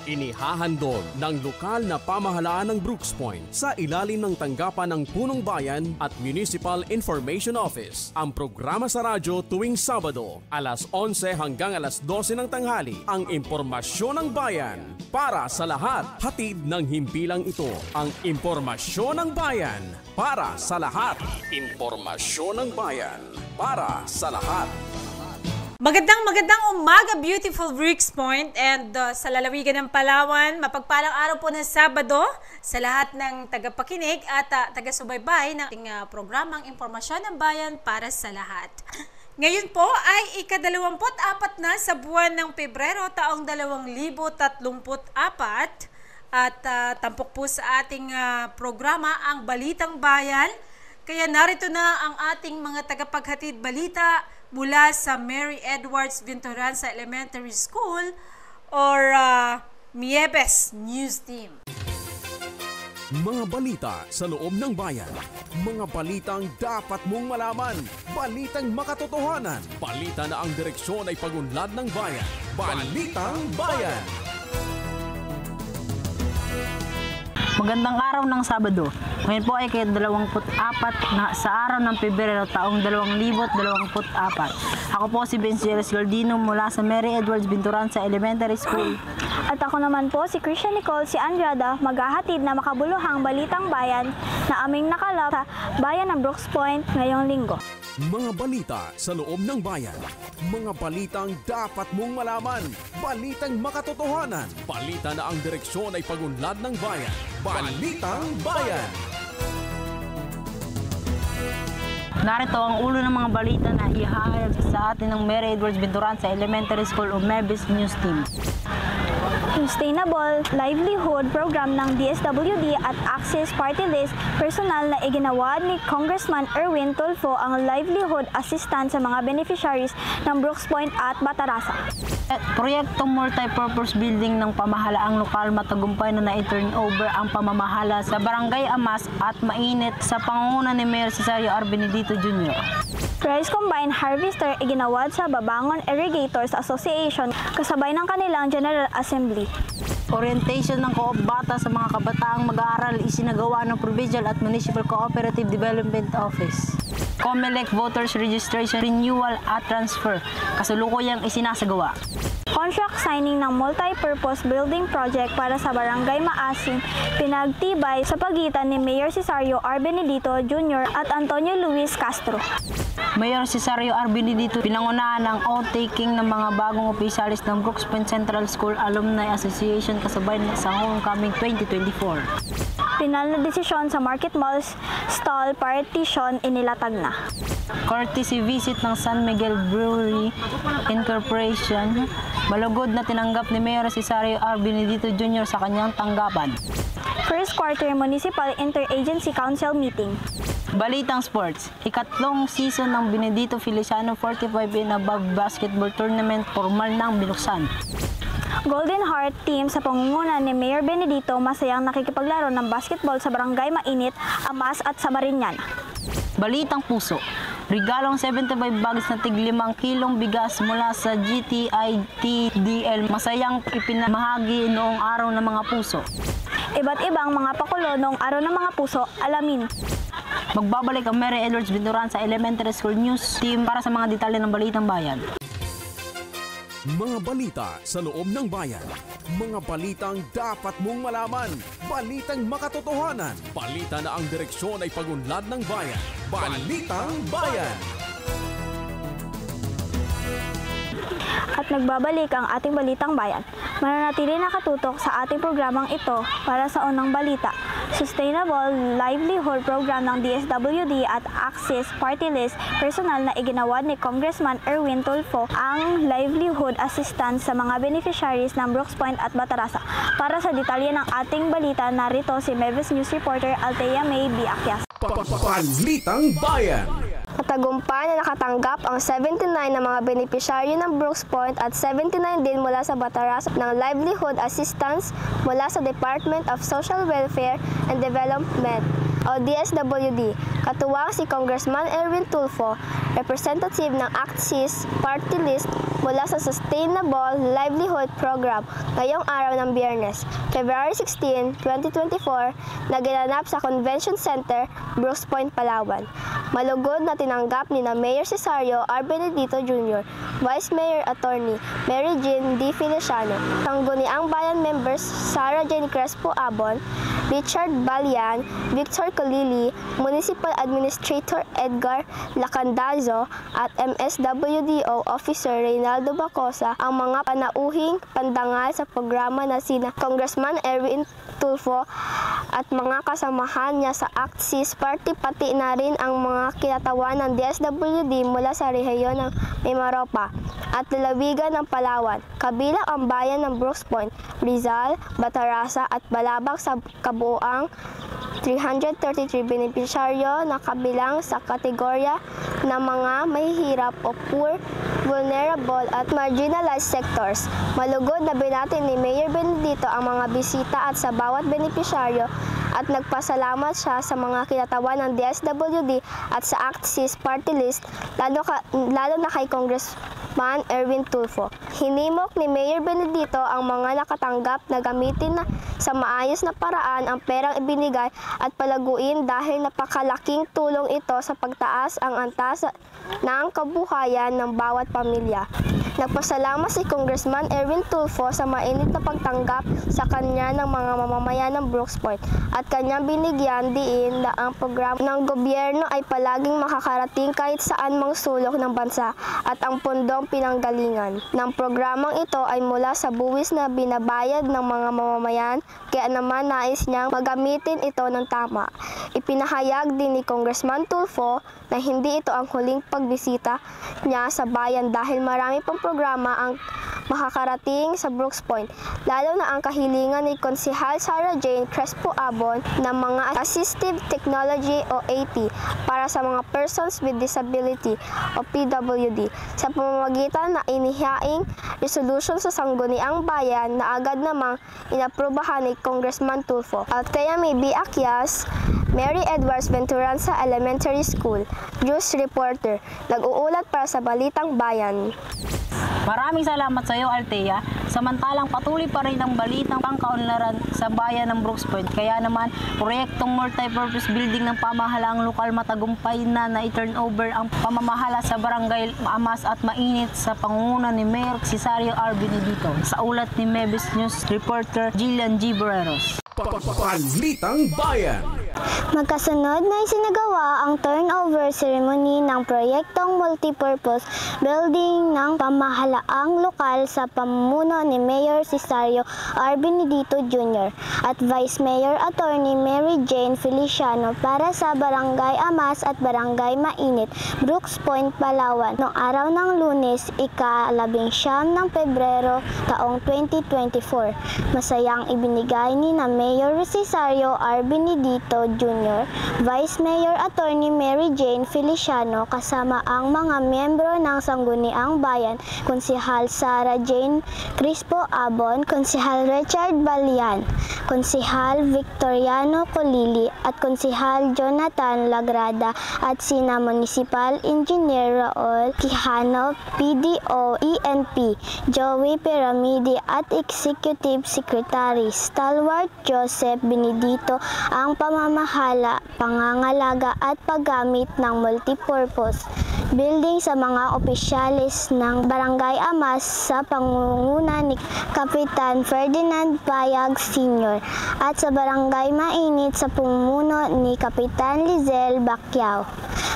Inihahandog ng lokal na pamahalaan ng Brooks Point sa ilalim ng tanggapan ng Punong Bayan at Municipal Information Office. Ang programa sa radyo tuwing Sabado, alas 11 hanggang alas 12 ng tanghali, ang impormasyon ng bayan para sa lahat. Hatid ng himpilang ito, ang impormasyon ng bayan para sa lahat. Impormasyon ng bayan para sa lahat. Magandang umaga, beautiful Brooks Point, and sa lalawigan ng Palawan, mapagpalang araw po ng Sabado sa lahat ng tagapakinig at taga-subaybay ng ating programang Impormasyon ng Bayan para sa lahat. Ngayon po ay ika-24 na sa buwan ng Pebrero taong 2034 at tampok po sa ating programa ang Balitang Bayan. Kaya narito na ang ating mga tagapaghatid balita mula sa Mary Edwards Vintoranza Elementary School or Miebes News Team. Mga balita sa loob ng bayan. Mga balitang dapat mong malaman. Balitang makatotohanan. Balita na ang direksyon ay pagunlad ng bayan. Balitang Bayan. Magandang araw ng Sabado. Ngayon po ay ika-24 na sa araw ng Pebrero taong 2024. Ako po si Benjeles Galdino mula sa Mary Edwards Vintoranza Elementary School. At ako naman po si Christian Nicole si Andrada, maghahatid na makabuluhang Balitang Bayan na aming nakalap sa bayan ng Brooks Point ngayong linggo. Mga balita sa loob ng bayan. Mga balitang dapat mong malaman. Balitang makatotohanan. Balita na ang direksyon ay pagunlad ng bayan. Balitang Bayan. Narito ang ulo ng mga balita na ihahayag sa atin ng Mary Edwards Vintoranza Elementary School o Miebes News Team. Sustainable Livelihood Program ng DSWD at Access Party List personal na iginawa ni Congressman Erwin Tulfo ang livelihood assistance sa mga beneficiaries ng Brooks Point at Batarasa. Proyektong multi-purpose building ng pamahalaang lokal matagumpay na na-turn over ang pamamahala sa Barangay Amas at Mainit sa pangunguna ni Mayor Cesario R. Benedito Jr. Rice Combine Harvester iginawad sa Babangon Irrigators Association kasabay ng kanilang General Assembly. Orientation ng Co-op Bata sa mga kabataang mag-aaral isinagawa ng Provincial at Municipal Cooperative Development Office. COMELEC Voters Registration Renewal at Transfer kasulukuyang isinasagawa. Contract signing ng multi-purpose building project para sa Barangay Maasim pinagtibay sa pagitan ni Mayor Cesario R. Benedito Jr. at Antonio Luis Castro. Mayor Cesario R. Benedito pinangunahan ng oath-taking ng mga bagong opisyalis ng Brooks Point Central School Alumni Association kasabay sa Homecoming 2024. Final na desisyon sa Market Malls stall partition inilatag na. Courtesy visit ng San Miguel Brewery Incorporation, malugod na tinanggap ni Mayor Cesario R. Benedito Jr. sa kanyang tanggapan. First quarter Municipal Interagency Council meeting. Balitang Sports, ikatlong season ng Benedito Feliciano 45 and above basketball tournament formal nang binuksan. Golden Heart team sa pangunguna ni Mayor Benedito masayang nakikipaglaro ng basketball sa Barangay Mainit, Amas at Samarinyan. Balitang Puso, regalong 75 bags na tig 5 kilong bigas mula sa GTITDL masayang ipinamahagi noong araw ng mga puso. Iba't ibang mga pakulo noong araw ng mga puso, alamin. Magbabalik ang Mary Edwards Vintoranza Elementary School News Team para sa mga detalye ng Balitang Bayan. Mga balita sa loob ng bayan. Mga balitang dapat mong malaman. Balitang makatotohanan. Balita na ang direksyon ay pagunlad ng bayan. Balitang Bayan. At nagbabalik ang ating Balitang Bayan. Mananatili nakatutok sa ating programang ito para sa unang balita. Sustainable Livelihood Program ng DSWD at Access Party List personal na iginawad ni Congressman Erwin Tulfo ang livelihood assistance sa mga beneficiaries ng Brooks Point at Batarasa. Para sa detalye ng ating balita, narito si Miebes News reporter Althea May Biakyas. Balitang Bayan. Matagumpay na nakatanggap ang 79 na mga benepisyaryo ng Brooks Point at 79 din mula sa Batarasa ng livelihood assistance mula sa Department of Social Welfare and Development. o DSWD. Katuwang si Congressman Erwin Tulfo, representative ng ACT-CIS Party List mula sa Sustainable Livelihood Program ngayong araw ng Biyernes, February 16, 2024, na ginanap sa Convention Center, Brooks Point, Palawan. Malugod na tinanggap ni na Mayor Cesario R. Benedito Jr., Vice Mayor Attorney Mary Jean D. Feliciano, Sangguniang Bayan members Sara Jane Crespo Abon, Richard Balian, Victor Colili, Municipal Administrator Edgar Lacandazo at MSWDO Officer Reynaldo Bacosa ang mga panauhing pandangal sa programa na sina Congressman Erwin Tulfo at mga kasamahan niya sa ACT-CIS Party, pati na rin ang mga kinatawan ng DSWD mula sa rehiyon ng Mimaropa at lalawigan ng Palawan, kabilang ang bayan ng Brooks Point, Rizal, Batarasa at Balabac sa kabuuang 333 benepisyaryo na kabilang sa kategorya ng mga mahihirap o poor, vulnerable at marginalized sectors. Malugod na binati ni Mayor Benedito ang mga bisita at sa bawat benepisyaryo at nagpasalamat siya sa mga kinatawan ng DSWD at sa ACT-CIS Party List, lalo na kay Congressman Erwin Tulfo. Hinimok ni Mayor Benedito ang mga nakatanggap na gamitin sa maayos na paraan ang perang ibinigay at palaguin dahil napakalaking tulong ito sa pagtaas ang antas ng kabuhayan ng bawat pamilya. Nagpasalamat si Congressman Erwin Tulfo sa mainit na pagtanggap sa kanya ng mga mamamayan ng Brooks Point at kanyang binigyan diin na ang programa ng gobyerno ay palaging makakarating kahit saan mang sulok ng bansa at ang pundong pinanggalingan ng programang ito ay mula sa buwis na binabayad ng mga mamamayan, kaya naman nais niyang magamitin ito ng tama. Ipinahayag din ni Congressman Tulfo na hindi ito ang huling pagbisita niya sa bayan dahil marami pang programa ang makakarating sa Brooks Point, lalo na ang kahilingan ni Konsehal Sara Jane Crespo Abon ng mga Assistive Technology o AT para sa mga Persons with Disability o PWD sa pamamagitan na inihaing resolution sa Sangguniang Bayan na agad namang inaprubahan ni Congressman Tulfo. Althea May B. Akyas, Mary Edwards Venturanza Elementary School, News Reporter, nag-uulat para sa Balitang Bayan. Maraming salamat sa iyo, Althea. Samantalang patuloy pa rin ang balitang pangkaunlaran sa bayan ng Brooks Point. Kaya naman, proyektong multi-purpose building ng pamahalaang lokal matagumpay na i-turn over ang pamamahala sa barangay Amas at Mainit sa pangunguna ni Mayor Cesario R. Benedito. Sa ulat ni Mebis News Reporter Jillian G. Borreros. Balitang Bayan. Magkasunod na isinagawa ang turnover ceremony ng proyektong multipurpose building ng pamahalaang lokal sa pamumuno ni Mayor Cesario R. Benedito Jr. at Vice Mayor Attorney Mary Jane Feliciano para sa Barangay Amas at Barangay Mainit, Brooks Point, Palawan, noong araw ng Lunes, ika-19 ng Pebrero, taong 2024. Masayang ibinigay ni na Mayor Cesario R. Benedito Jr., Vice Mayor Attorney Mary Jane Feliciano kasama ang mga miyembro ng Sangguniang Bayan, Konsehal Sara Jane Crespo Abon, Konsehal Richard Balian, Konsehal Victoriano Colili at Konsehal Jonathan Lagrada at sina Municipal Engineer Raul Quijano, PDO ENP, Joey Piramidi at Executive Secretary Stalwart Joseph Benedito ang pamamahala, pangangalaga at paggamit ng multipurpose building sa mga opisyalis ng Barangay Amas sa pangunguna ni Kapitan Ferdinand Payag Sr. at sa Barangay Mainit sa pamumuno ni Kapitan Lizelle Bacquiao.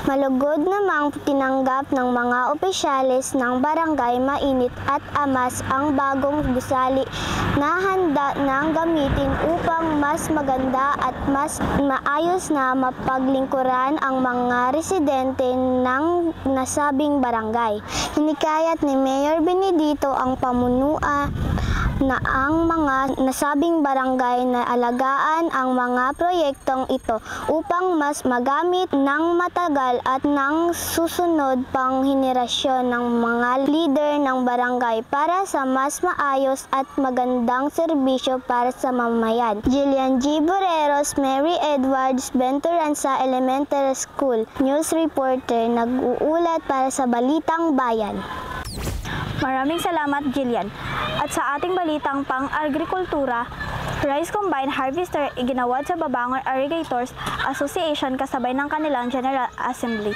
Malugod namang tinanggap ng mga opisyalis ng Barangay Mainit at Amas ang bagong gusali na handa nang gamitin upang mas maganda at mas maayos na mapaglingkuran ang mga residente ng nasabing barangay. Hinikayat ni Mayor Benedito ang pamunuan na ang mga nasabing barangay na alagaan ang mga proyektong ito upang mas magamit ng matagal aral at ng susunod pang henerasyon ng mga leader ng barangay para sa mas maayos at magandang serbisyo para sa mamamayan. Jillian G. Boreros, Mary Edwards, Benturanza Elementary School, News Reporter, nag-uulat para sa Balitang Bayan. Maraming salamat, Jillian. At sa ating balitang pang-agrikultura, Rice Combine Harvester iginawad sa Babangon Irrigators Association kasabay ng kanilang General Assembly.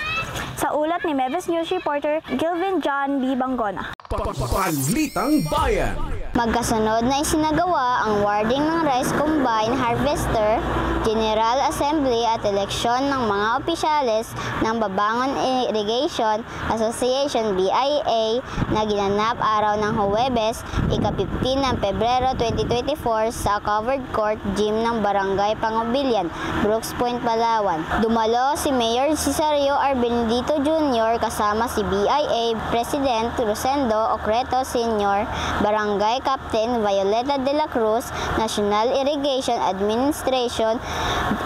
Sa ulat ni Meves News Reporter Gilvin John B. Bangona. Balitang Bayan. Magkasunod na isinagawa ang warding ng Rice Combine Harvester, General Assembly at eleksyon ng mga opisyales ng Babangon Irrigation Association BIA na ginanap araw ng Huwebes, ika-15 ng Pebrero 2024 sa Covered Court Gym ng Barangay Pangubilian, Brooks Point, Palawan. Dumalo si Mayor Cesario R. Benedito Jr. kasama si BIA President Rosendo Ocreto Sr., Barangay Captain Violeta de la Cruz, National Irrigation Administration,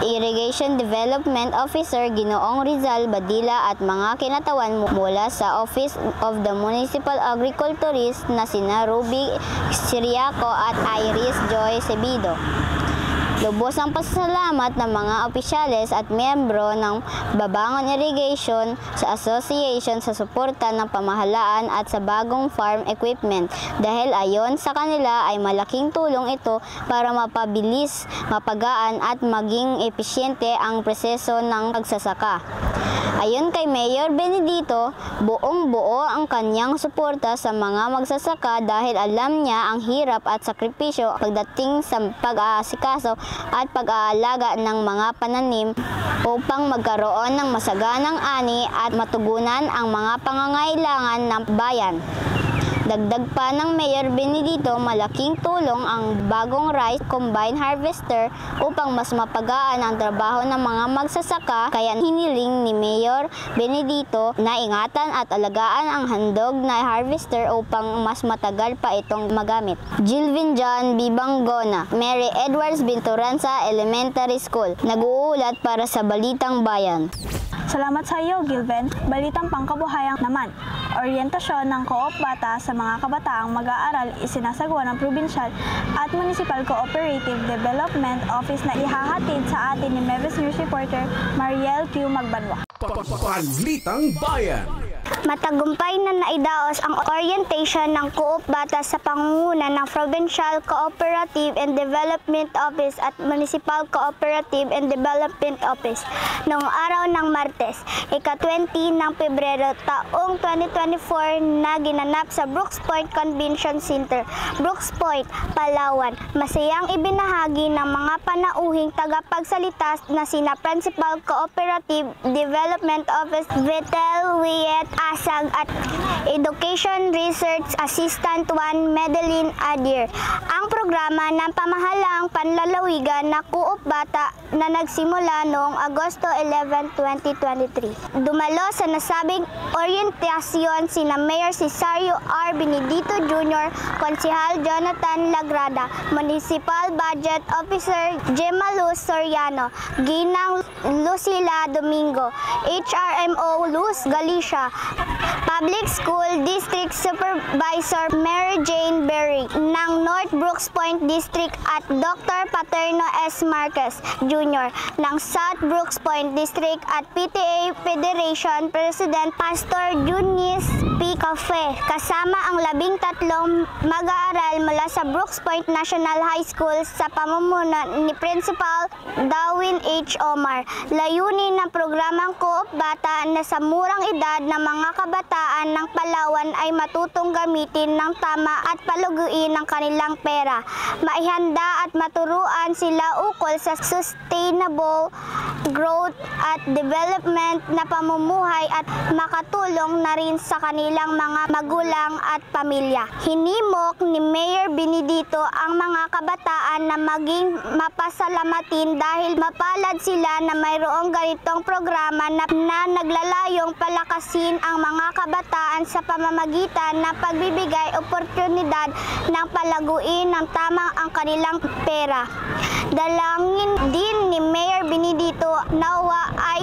Irrigation Development Officer Ginoong Rizal Badila at mga kinatawan mula sa Office of the Municipal Agriculturist na sina Ruby Siriaco at Iris Joy Cebido. Lubos ang pasasalamat ng mga opisyales at miyembro ng Babangon Irrigation sa Association sa suporta ng pamahalaan at sa bagong farm equipment dahil ayon sa kanila ay malaking tulong ito para mapabilis, mapagaan at maging episyente ang proseso ng pagsasaka. Ayon kay Mayor Benedito, buong-buo ang kanyang suporta sa mga magsasaka dahil alam niya ang hirap at sakripisyo pagdating sa pag-aasikaso at pag-aalaga ng mga pananim upang magkaroon ng masaganang ani at matugunan ang mga pangangailangan ng bayan. Dagdag pa ng Mayor Benedito, malaking tulong ang bagong Rice Combine Harvester upang mas mapagaan ang trabaho ng mga magsasaka, kaya hiniling ni Mayor Benedito na ingatan at alagaan ang handog na harvester upang mas matagal pa itong magamit. Gilvin John B. Bangona, Mary Edwards Benturanza Elementary School, nag-uulat para sa Balitang Bayan. Salamat sa iyo, Gilven. Balitang pangkabuhayan naman. Orientasyon ng Co-op Bata sa mga kabataang mag-aaral isinasagawa ng Provincial at Municipal Cooperative Development Office na ihahatid sa atin ni Meves News Reporter Mariel Q. Magbanwa. Balitang Bayan. Matagumpay na naidaos ang orientation ng Co-op Bata sa pangunguna ng Provincial Cooperative and Development Office at Municipal Cooperative and Development Office noong araw ng Martes, ika-20 ng Pebrero taong 2024 na ginanap sa Brooks Point Convention Center, Brooks Point, Palawan. Masayang ibinahagi ng mga panauhing tagapagsalita na sina Principal Cooperative Development Office Vetel Wiet Asag at Education Research Assistant 1 Madeline Adir. Ang programa ng pamahalaang panlalawigan na Co-op Bata na nagsimula noong Agosto 11, 2023. Dumalo sa nasabing orientasyon sina Mayor Cesario R. Benedito Jr., Konsehal Jonathan Lagrada, Municipal Budget Officer Gemma Luz Soriano, Ginang Lucila Domingo, HRMO Luz Galicia, Public School District Supervisor Mary Jane Berry ng North Brooks Point District at Dr. Paterno S. Marquez Jr. ng South Brooks Point District at PTA Federation President Pastor Junis P. Cafe kasama ang 13 mag-aaral mula sa Brooks Point National High School sa pamumuno ni Principal Darwin H. Omar. Layunin ng programang Co-op Bata na sa murang edad ng mga kabataan ng Palawan ay matutong gamitin ng tama at paluguin ng kanilang pera. Maihanda at maturuan sila ukol sa sustainable growth at development na pamumuhay at makatulong na rin sa kanilang mga magulang at pamilya. Hinimok ni Mayor Benedito ang mga kabataan na maging mapasalamatin dahil mapalad sila na mayroong ganitong programa na naglalayong palakasin ang mga kabataan sa pamamagitan ng pagbibigay oportunidad ng palaguin ng tama ang kanilang pera. Dalangin din ni Mayor Benedito nawa ay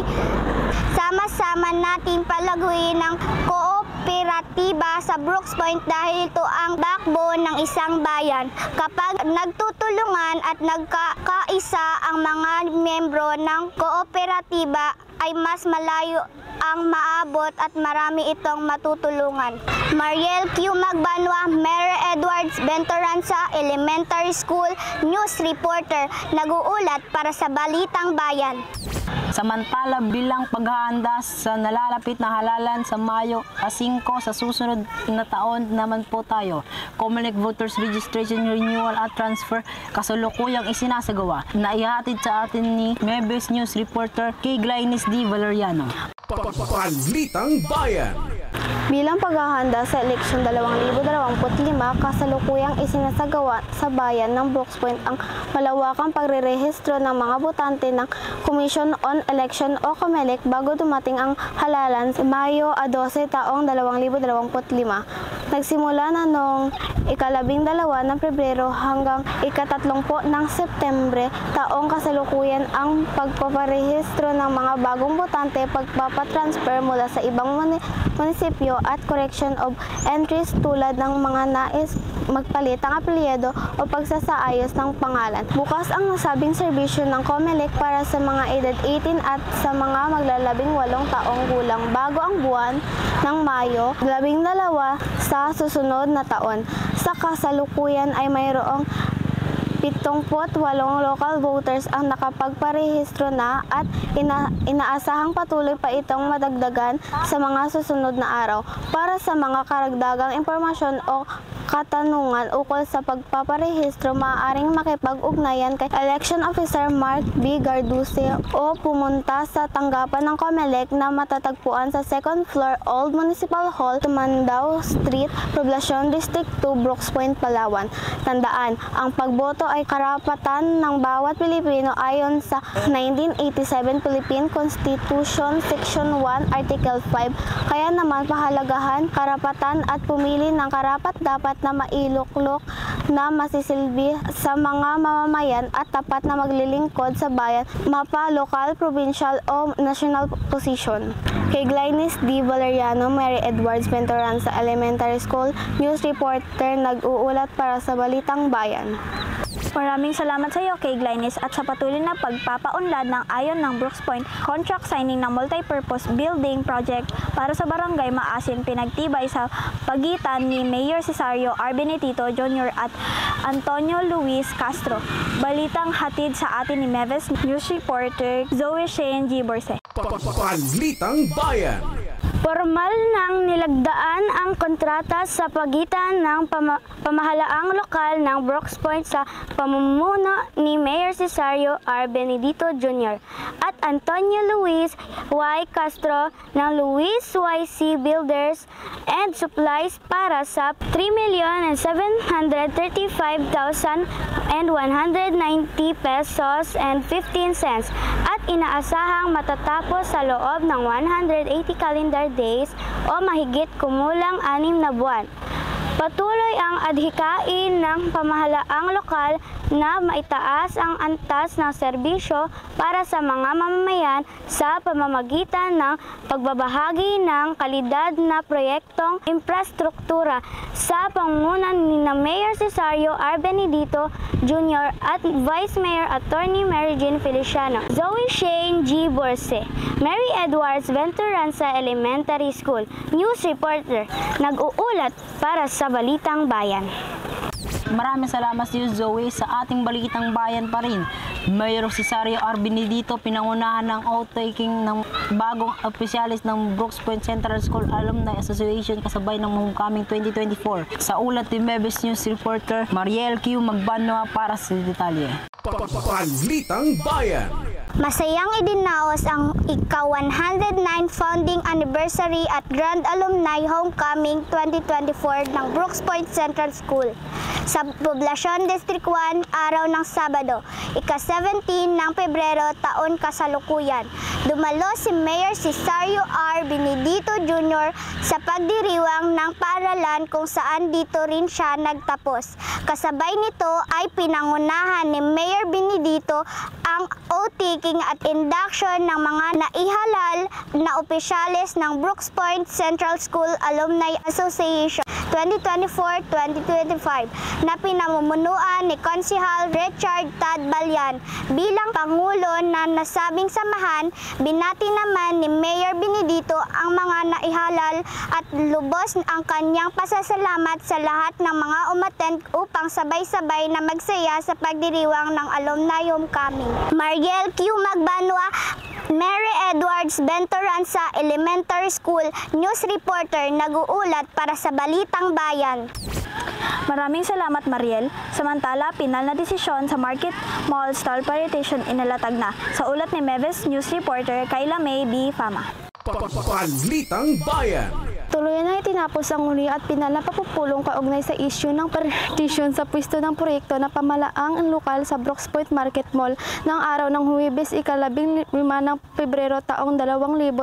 sama sama nating palaguin ng kooperatiba sa Brooks Point dahil ito ang backbone ng isang bayan. Kapag nagtutulungan at nagkakaisa ang mga miyembro ng kooperatiba, ay mas malayo ang maabot at marami itong matutulungan. Mariel Q. Magbanwa, Mary Edwards Bentoranza Elementary School News Reporter, nag-uulat para sa Balitang Bayan. Samantala, bilang paghahanda sa nalalapit na halalan sa Mayo 5 sa susunod na taon naman po tayo, COMELEC Voters Registration Renewal at Transfer kasalukuyang isinasagawa. Naihatid sa atin ni Mebes News Reporter Kay Glynis D. Valeriano. Balitang Bayan. Bilang paghahanda sa eleksyon 2025, kasalukuyang isinasagawa sa bayan ng Brooks Point ang malawakang pagrerehistro ng mga botante ng Commission on Election o COMELEC bago dumating ang halalan sa Mayo 12 taong 2025. Nagsimula na noong ika-12 ng Pebrero hanggang ika-30 ng Setyembre taong kasalukuyan ang pagpaparehistro ng mga bagong botante, pagpapatransfer mula sa ibang munisipyo at correction of entries tulad ng mga nais magpalit ang apelyido o pagsasaayos ng pangalan. Bukas ang nasabing serbisyo ng COMELEC para sa mga edad 18 at sa mga maglalabing 8 taong gulang bago ang buwan ng Mayo 12 sa susunod na taon. Sa kasalukuyan ay mayroong 78 local voters ang nakapagparehistro na at inaasahang patuloy pa itong madagdagan sa mga susunod na araw. Para sa mga karagdagang impormasyon o katanungan ukol sa pagpaparehistro, maaaring makipag-ugnayan kay Election Officer Mark B. Garduce o pumunta sa tanggapan ng COMELEC na matatagpuan sa 2nd floor Old Municipal Hall, Tumandao Street, Poblacion District 2, Brooks Point, Palawan. Tandaan, ang pagboto ay karapatan ng bawat Pilipino ayon sa 1987 Philippine Constitution Section 1 Article 5. Kaya naman pahalagahan, karapatan at pumili ng karapat-dapat na mailuklok na masisilbi sa mga mamamayan at tapat na maglilingkod sa bayan, mapa, lokal, provincial o national position. Kay Glynis D. Valeriano, Mary Edwards Bentoranza Elementary School News Reporter, nag-uulat para sa Balitang Bayan. Maraming salamat sa iyo, Kay Glynis, at sa patuloy na pagpapaunlad ng ayon ng Brooks Point contract signing ng multi-purpose building project para sa Barangay Maasin, pinagtibay sa pagitan ni Mayor Cesario R. Benedito Jr. at Antonio Luis Castro. Balitang hatid sa atin ni Mebes News Reporter Zoe Shane G. Borse. Balitang Bayan. Formal nang nilagdaan ang kontrata sa pagitan ng pamahalaang lokal ng Brooks Point sa pamumuno ni Mayor Cesario R. Benedito Jr. at Antonio Luis Y. Castro ng Luis Y. C. Builders and Supplies para sa 3,735,190 pesos and 15 cents at inaasahang matatapos sa loob ng 180 calendar days o mahigit kumulang 6 na buwan. Patuloy ang adhikain ng pamahalaang lokal na maitaas ang antas ng serbisyo para sa mga mamamayan sa pamamagitan ng pagbabahagi ng kalidad na proyektong infrastruktura sa pangunan ni Mayor Cesario R. Benedito Jr. at Vice Mayor Attorney Mary Jean Feliciano. Zoe Shane G. Borse, Mary Edwards Bentoranza Elementary School News Reporter, nag-uulat para sa Balitang Bayan. Maraming salamat sa iyo, Zoe. Sa ating Balitang Bayan pa rin, Mayor Cesario R. Benedito pinangunahan ng outtaking ng bagong opisyalis ng Brooks Point Central School Alumni Association kasabay ng homecoming 2024. Sa ulat ni Mebes News Reporter Mariel Q. Magbanwa para sa detalye. Balitang Bayan. Masayang idinaos ang ika-109 founding anniversary at Grand Alumni Homecoming 2024 ng Brooks Point Central School sa Poblacion District 1, araw ng Sabado, ika-17 ng Pebrero, taon kasalukuyan. Dumalo si Mayor Cesario R. Benedito Jr. sa pagdiriwang ng paaralan kung saan dito rin siya nagtapos. Kasabay nito ay pinangunahan ni Mayor Benedito ang outing groundbreaking at induction ng mga naihalal na opisyalis ng Brooks Point Central School Alumni Association 2024-2025 na pinamumunuan ni Konsehal Richard Tad Balyan. Bilang Pangulo na nasabing samahan, binati naman ni Mayor Benedito ang mga naihalal at lubos ang kanyang pasasalamat sa lahat ng mga umattend upang sabay-sabay na magsaya sa pagdiriwang ng Alumni Homecoming. Mariel Q. Magbanwa, Mary Edwards Bentoranza Elementary School News Reporter, nag-uulat para sa Balitang Bayan. Maraming salamat, Mariel. Samantala, pinal na desisyon sa Market Mall stall paritation inilatag na. Sa ulat ni Meves News Reporter Kayla May B. Fama. Balitang Bayan. Tuluyan na itinapos ang uli at pinal na papupulong kaugnay sa issue ng partition sa pwesto ng proyekto na pamalaang ang lokal sa Brooks Point Market Mall ng araw ng Huwebes, ika-15 ng Pebrero taong 2024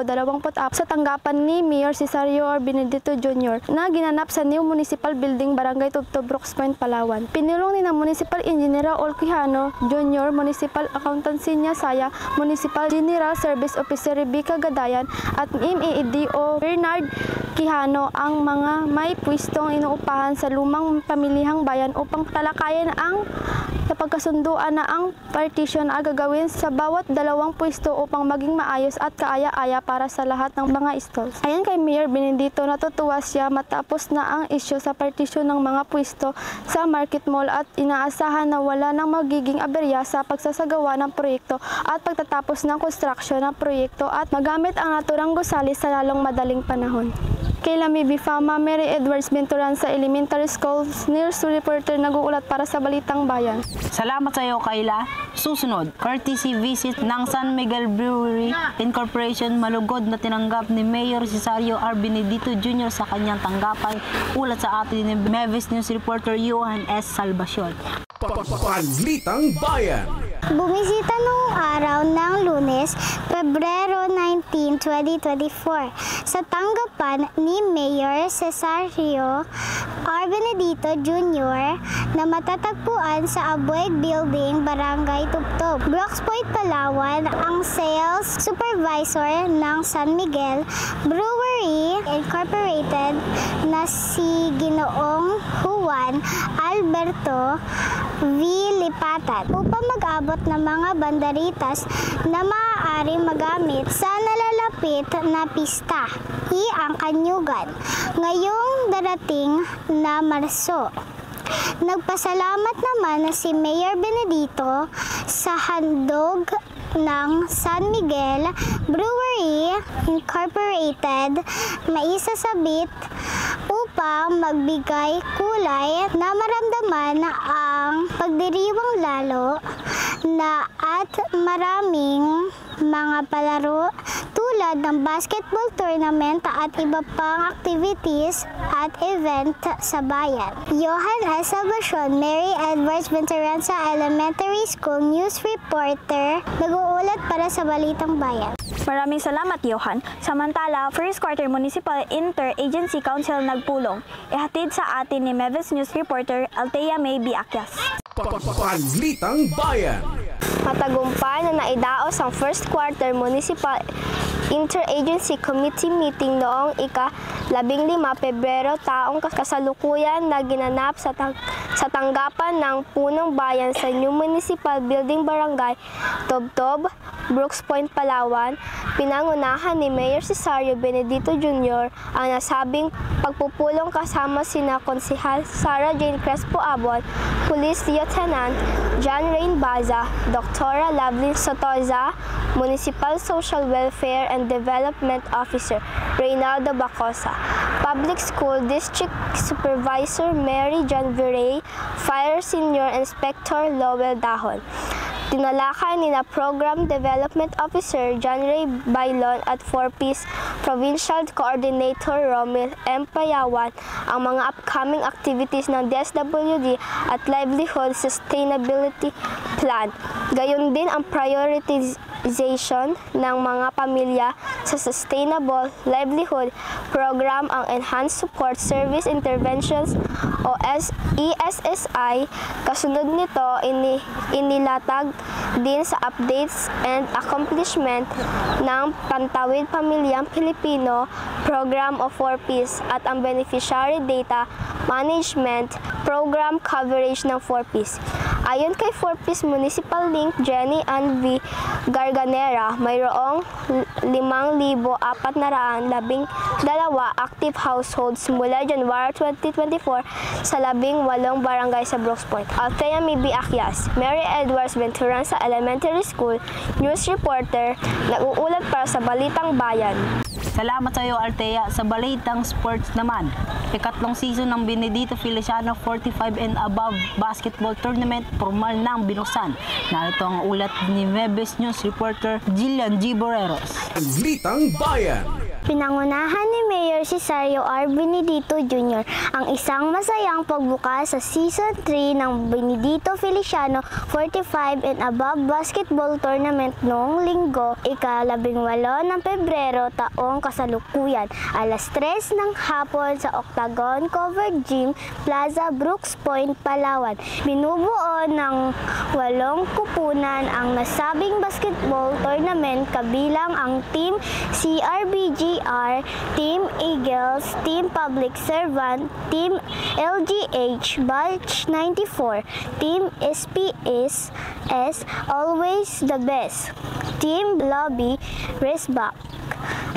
sa tanggapan ni Mayor Cesario R. Benedito Jr. na ginanap sa New Municipal Building, Barangay Tubtob, Brooks Point, Palawan. Pinulong ni na Municipal Engineer Raul Quijano Jr., Municipal Accountant Sinya Saya, Municipal General Service Officer Rebecca Gadayan at MEDO Bernard Quijano ang mga may pwestong inuupahan sa lumang pamilihang bayan upang talakayan ang napagkasunduan na ang partition ay gagawin sa bawat dalawang pwesto upang maging maayos at kaaya-aya para sa lahat ng mga stalls. Ayon kay Mayor Benedito, natutuwa siya matapos na ang issue sa partition ng mga pwesto sa Market Mall at inaasahan na wala nang magiging aberya sa pagsasagawa ng proyekto at pagtatapos ng construction ng proyekto at magamit ang naturang gusali sa lalong madaling panahon. Kayla May B. Fama, Mary Edwards Bentoranza Elementary School News Reporter, nag-uulat para sa Balitang Bayan. Salamat sa iyo, Kayla. Susunod, courtesy visit ng San Miguel Brewery Incorporation, malugod na tinanggap ni Mayor Cesario R. Benedito Jr. sa kanyang tanggapan. Ulat sa atin ni Meves News Reporter Johan S. Salvacion. Balitang Bayan. Bumisita noong araw ng Lunes, Pebrero 19, 2024 sa tanggapan ni Mayor Cesario R. Benedito Jr. na matatagpuan sa Abueg Building, Barangay Tubtob, Brooks Point, Palawan, ang Sales Supervisor ng San Miguel Brewery Incorporated na si Ginoong Juan Alberto V. Lipatan upang mag-abot ng mga banderitas na maaaring magamit sa nalalapit na pista, ang Kanyugan, ngayong darating na Marso. Nagpasalamat naman si Mayor Benedito sa handog ng San Miguel Brewery Incorporated na isasabit upang magbigay kulay na maramdaman ang pagdiriwang lalo na at maraming mga palaro tulad ng basketball tournament at iba pang activities at event sa bayan. Johan S. Salvacion, Mary Edwards Bentoranza Elementary School News Reporter, nag-uulat para sa Balitang Bayan. Maraming salamat, Johan. Samantala, First Quarter Municipal Inter-Agency Council nagpulong. Ihatid sa atin ni Meves News Reporter Althea May B. Akyas. Balitang Bayan. Matagumpay na naidaos ang First Quarter Municipal Interagency Committee meeting noong ika-15 Pebrero taong kasalukuyan na ginanap sa tanggapan ng Punong Bayan sa New Municipal Building, Barangay Tubtob, Brooks Point, Palawan. Pinangunahan ni Mayor Cesario Benedito Jr. ang nasabing pagpupulong kasama sina Konsehal Sara Jane Crespo Abon, Police Lieutenant John Rain Baza, Dr. Lovelyn Sotoza, Municipal Social Welfare and Development Officer Reynaldo Bacosa, Public School District Supervisor Mary John Viray, Fire Senior Inspector Lowell Dahon. Tinalakay ni na Program Development Officer John Ray Bailon at 4Ps Provincial Coordinator Romel M. Payawan ang mga upcoming activities ng DSWD at Livelihood Sustainability Plan. Gayon din ang ng mga pamilya sa Sustainable Livelihood Program ang Enhanced Support Service Interventions o ESSI. Kasunod nito, inilatag din sa updates and accomplishment ng Pantawid Pamilyang Pilipino Program of 4Ps at ang Beneficiary Data Management Program coverage ng 4Ps. Ayon kay 4Ps Municipal Link Jenny Ann V. Garganera, mayroong 5,412 active households mula January 2024 sa 18 barangay sa Brooks Point. Althea Mibi Akyas, Mary Edwards Venturanza Elementary School, news reporter, nag-uulat para sa Balitang Bayan. Salamat sa iyo, Althea. Sa Balitang Sports naman, ikatlong season ng Benedito Feliciano 45 and above basketball tournament formal nang binuksan. Narito ang ulat ni Mebes News reporter Jillian G. Boreros. Balitang Bayan. Pinangunahan ni Mayor Cesario R. Benedito Jr. ang isang masayang pagbukas sa Season 3 ng Benedito Feliciano 45 and above basketball tournament noong linggo, ika-18 ng Pebrero taong kasalukuyan, alas 3 ng hapon sa Octagon Covered Gym Plaza, Brooks Point, Palawan. Binubuo ng 8 kupunan ang nasabing basketball tournament kabilang ang Team CRBG, Team Eagles, Team Public Servant, Team LGH, Batch 94, Team SPS, Always the Best, Team Lobby, Raceback,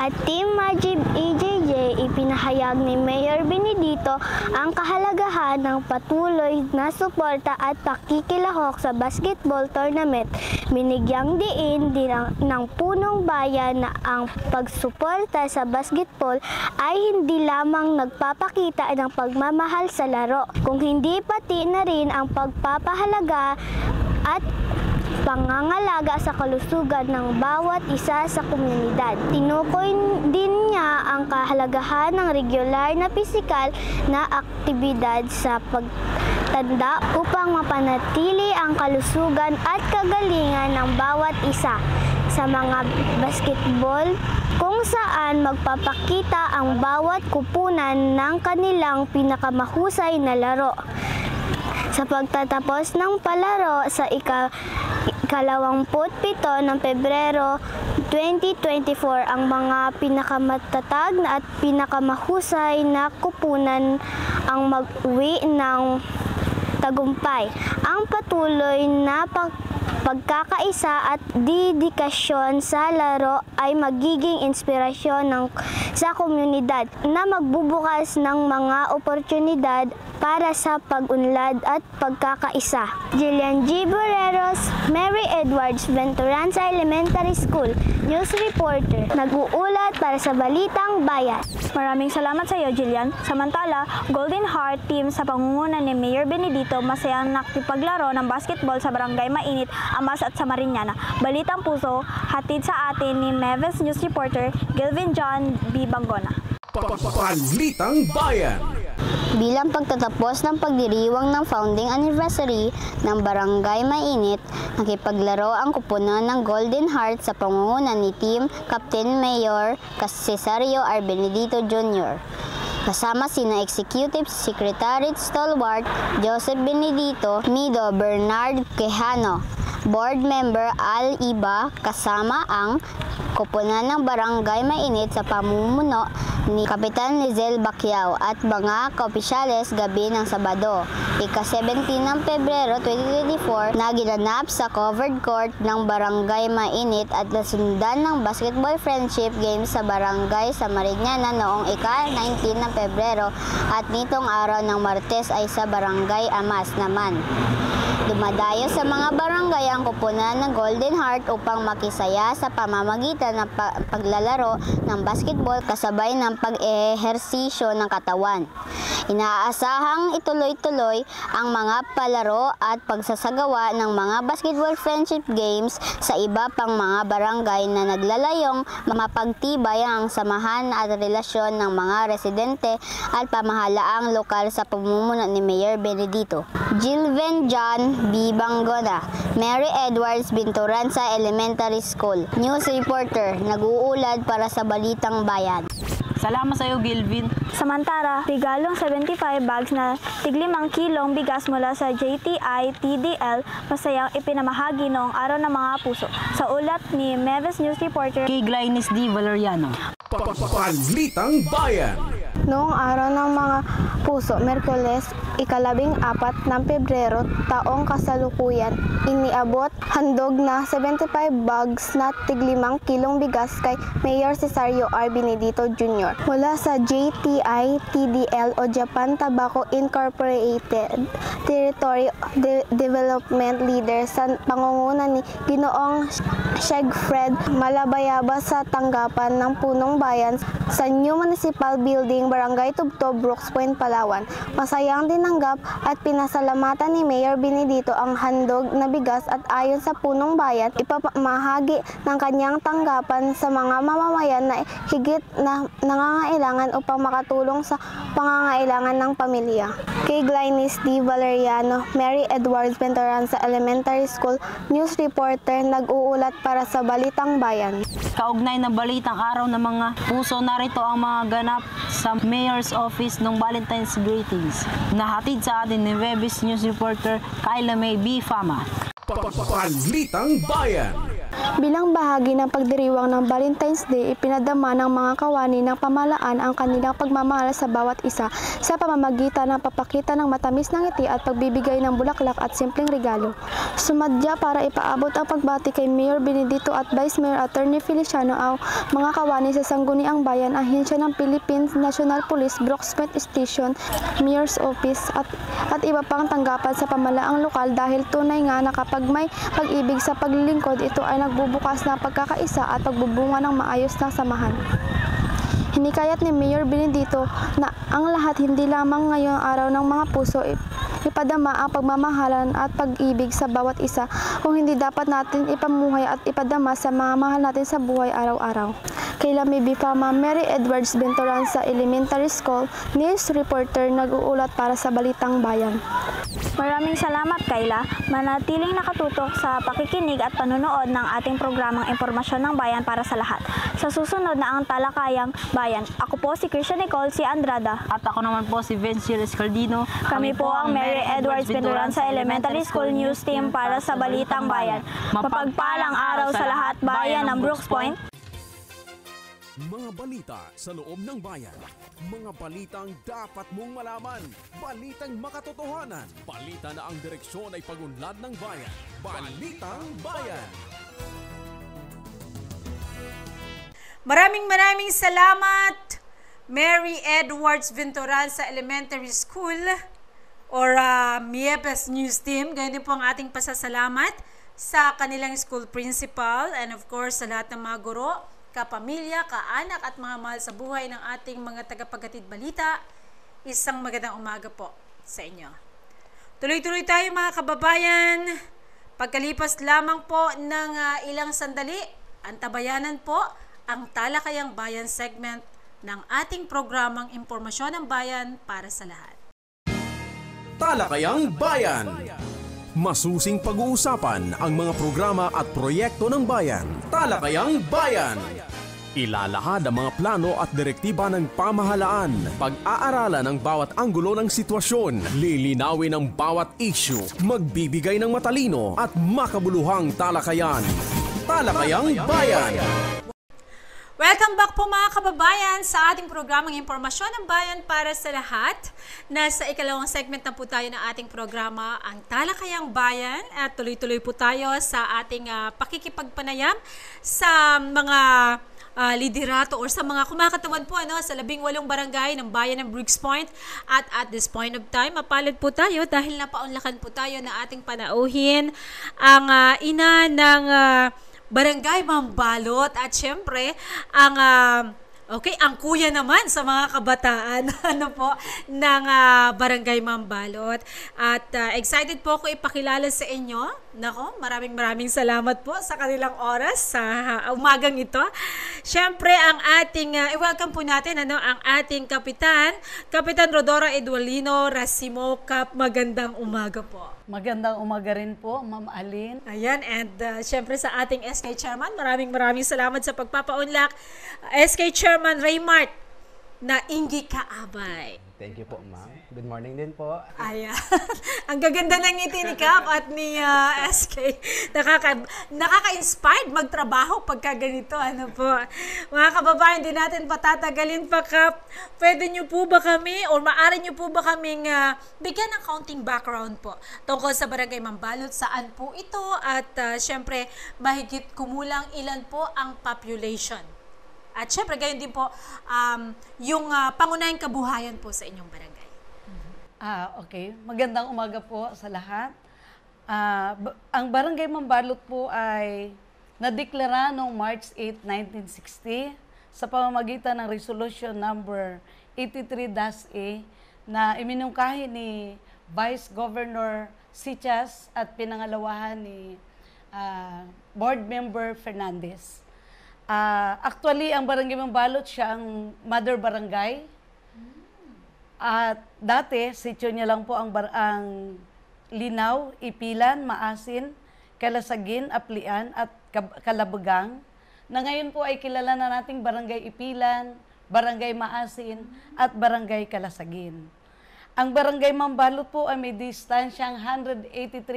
at Team Majib EJJ. Ipinahayag ni Mayor Benedito ang kahalagahan ng patuloy na suporta at pakikilahok sa basketball tournament. Binigyang diin din ng punong bayan na ang pagsuporta sa basketball ay hindi lamang nagpapakita ng pagmamahal sa laro, kung hindi pati na rin ang pagpapahalaga at pangangalaga sa kalusugan ng bawat isa sa komunidad. Tinukoy din niya ang kahalagahan ng regular na pisikal na aktibidad sa pagtanda upang mapanatili ang kalusugan at kagalingan ng bawat isa. Sa mga basketball, kung saan magpapakita ang bawat kupunan ng kanilang pinakamahusay na laro. Sa pagtatapos ng palaro sa ika-27 ng Pebrero 2024, ang mga pinakamatatag at pinakamahusay na kupunan ang mag-uwi ng tagumpay. Ang patuloy na pagkakaisa at dedikasyon sa laro ay magiging inspirasyon sa komunidad na magbubukas ng mga oportunidad para sa pag-unlad at pagkakaisa. Jillian G. Boreros, Mary Edwards Venturanza Elementary School, news reporter, nag-uulat para sa Balitang Bayan. Maraming salamat sa iyo, Jillian. Samantala, Golden Heart Team sa pangunguna ni Mayor Benedito masayang nakipaglaro ng basketball sa Barangay Mainit, Amas at Samariñana. Balitang Puso, hatid sa atin ni Meves News reporter Gilvin John B. Bangona. Balitang Bayan. Bilang pagtatapos ng pagdiriwang ng founding anniversary ng Barangay Mainit, nakipaglaro ang kupunan ng Golden Heart sa pangunguna ni Team Captain Mayor Cesario R. Benedito Jr. Kasama sina Executive Secretary Stalwart Joseph Benedito, Mido Bernard Quejano, Board Member Al Iba, kasama ang kupunan ng Barangay Mainit sa pamumuno ni Kapitan Lizel Bacquiao at mga kaopisyales gabi ng Sabado, ika-17 ng Pebrero 2024, na ginanap sa covered court ng Barangay Mainit at nasundan ng basketball friendship games sa Barangay Samariñana noong ika-19 ng Pebrero at nitong araw ng Martes ay sa Barangay Amas naman. Dumadayo sa mga barangay ang kupunan ng Golden Heart upang makisaya sa pamamagitan ng paglalaro ng basketball kasabay ng pag-ehersisyo ng katawan. Inaasahang ituloy-tuloy ang mga palaro at pagsasagawa ng mga basketball friendship games sa iba pang mga barangay na naglalayong mapagtibay ang samahan at relasyon ng mga residente at pamahalaang lokal sa pamumuno ni Mayor Benedito. Jilven John B. Bangona, Mary Edwards Binturanza Elementary School, News Reporter, nag-uulad para sa Balitang Bayan. Salamat sa iyo, Gilvin. Samantala, regalong 75 bags na tig-5 kilong bigas mula sa JTI TDL masayang ipinamahagi noong araw ng mga puso. Sa ulat ni Meves News Reporter Kay Glynis D. Valeriano. Balitang Bayan. Noong araw ng mga puso, Merkules, 14 ng Pebrero, taong kasalukuyan, iniabot handog na 75 bags na tig-5 kilong bigas kay Mayor Cesario R. Benedito Jr. mula sa JTI TDL o Japan Tobacco Incorporated Territory Development Leader sa pangunguna ni Ginoong Shegfred Malabayaba sa tanggapan ng Punong Bayan sa New Municipal Building, Barangay Tubtob, Brooks Point, Palawan. Masayang dinanggap at pinasalamatan ni Mayor Benedito ang handog na bigas at ayon sa Punong Bayan, ipamahagi ng kanyang tanggapan sa mga mamamayan na higit na nangangailangan upang makatulong sa pangangailangan ng pamilya. Kay Glynis D. Valeriano, Mary Edwards Binturanza Elementary School, News Reporter, nag-uulat para sa Balitang Bayan. Kaugnay na balitang araw ng mga puso, narito ang mga ganap sa Mayor's Office ng Valentine's Greetings. Nahatid sa atin ni Webis News Reporter Kyla May B. Fama. Balitang Bayan. Bilang bahagi ng pagdiriwang ng Valentine's Day, ipinadama ng mga kawani ng pamahalaan ang kanilang pagmamahal sa bawat isa sa pamamagitan ng papakita ng matamis na ngiti at pagbibigay ng bulaklak at simpleng regalo. Sumadya para ipaabot ang pagbati kay Mayor Benedito at Vice Mayor Attorney Feliciano ang mga kawani sa Sangguniang Bayan, ahensya ng Philippine National Police, Brooks Point Station, Mayor's Office at iba pang tanggapan sa pamahalaang lokal dahil tunay nga na kapag may pag-ibig sa paglilingkod, ito ay nagbubukas na pagkakaisa at pagbubunga ng maayos na samahan. Hinikayat ni Mayor Benedito na ang lahat hindi lamang ngayong araw ng mga puso ipadama ang pagmamahalan at pag-ibig sa bawat isa kung hindi dapat natin ipamuhay at ipadama sa mga mahal natin sa buhay araw-araw. Kayla May B. Fama, Mary Edwards Binturanza Elementary School, News Reporter, nag-uulat para sa Balitang Bayan. Maraming salamat, Kayla. Manatiling nakatutok sa pakikinig at panonood ng ating programang Impormasyon ng Bayan para sa lahat. Sa susunod na ang Talakayang Bayan, ako po si Christian Nicole C. Andrada. At ako naman po si Venciel Escaldino. Kami po ang Mary Edwards Binturanza Elementary School News Team para sa Balitang Bayan. Mapagpalang araw sa lahat, bayan ng Brooks Point. Mga balita sa loob ng bayan. Mga balitang dapat mong malaman. Balitang makatotohanan. Balita na ang direksyon ay pagunlad ng bayan. Balitang Bayan. Maraming salamat, Mary Edwards Binturanza Elementary School or Miepes News Team. Ganyan din po ang ating pasasalamat sa kanilang school principal and of course sa lahat ng mga guro, kapamilya, kaanak at mga mahal sa buhay ng ating mga tagapaghatid balita. Isang magandang umaga po sa inyo. Tuloy-tuloy tayo mga kababayan. Pagkalipas lamang po ng ilang sandali, antabayanan po ang Talakayang Bayan segment ng ating programang Impormasyon ng Bayan para sa lahat. Talakayang Bayan. Masusing pag-uusapan ang mga programa at proyekto ng bayan. Talakayang Bayan. Ilalahad ang mga plano at direktiba ng pamahalaan. Pag-aaralan ang bawat anggulo ng sitwasyon. Lilinawin ang bawat issue. Magbibigay ng matalino at makabuluhang talakayan. Talakayang Bayan. Welcome back po mga kababayan sa ating programang Impormasyon ng Bayan para sa lahat. Nasa ikalawang segment na po tayo ng ating programa, ang Talakayang Bayan. At tuloy-tuloy po tayo sa ating pakikipagpanayam sa mga liderato or sa mga kumakatawan po sa 18 barangay ng bayan ng Brooks Point. At this point of time, mapalad po tayo dahil napaunlakan po tayo na ating panauhin ang ina ng Barangay Mambalot at syempre ang Okay, ang kuya naman sa mga kabataan ng Barangay Mambalot. At excited po ako ipakilala sa inyo. Nako, maraming salamat po sa kanilang oras sa umagang ito. Siyempre, ang ating i-welcome po natin ang ating Kapitan Rodora Edualino Racimo Cap. Magandang umaga po. Magandang umaga rin po, Ma'am Alin. Ayan, and syempre sa ating SK Chairman, maraming salamat sa pagpapaunlak. SK Chairman Raymart na Inggi Kaabay. Thank you po, ma'am. Good morning din po. Ayan. Ang gaganda ng ngiti ni Cap at ni SK. Nakaka-inspired magtrabaho pagka ganito. Ano po. Mga kababayan, din natin patatagalin pa, Cap. Pwede nyo po ba kami o maaari nyo po ba kaming bigyan ng counting background po tungkol sa Barangay Mambalot, saan po ito at syempre mahigit kumulang ilan po ang population. At syempre, gayon din po, yung pangunahing kabuhayan po sa inyong barangay. Okay. Magandang umaga po sa lahat. Ang Barangay Mambalot po ay nadeklara noong March 8, 1960 sa pamamagitan ng Resolution number 83-A na iminungkahi ni Vice Governor Sichas at pinangalawahan ni Board Member Fernandez. Actually, ang Barangay Mambalot siya ang mother barangay. At dati, sityo niya lang po ang Linaw, Ipilan, Maasin, Kalasagin, Aplian at Kalabagang, na ngayon po ay kilala na nating Barangay Ipilan, Barangay Maasin at Barangay Kalasagin. Ang Barangay Mambalot po ay may distansyang 183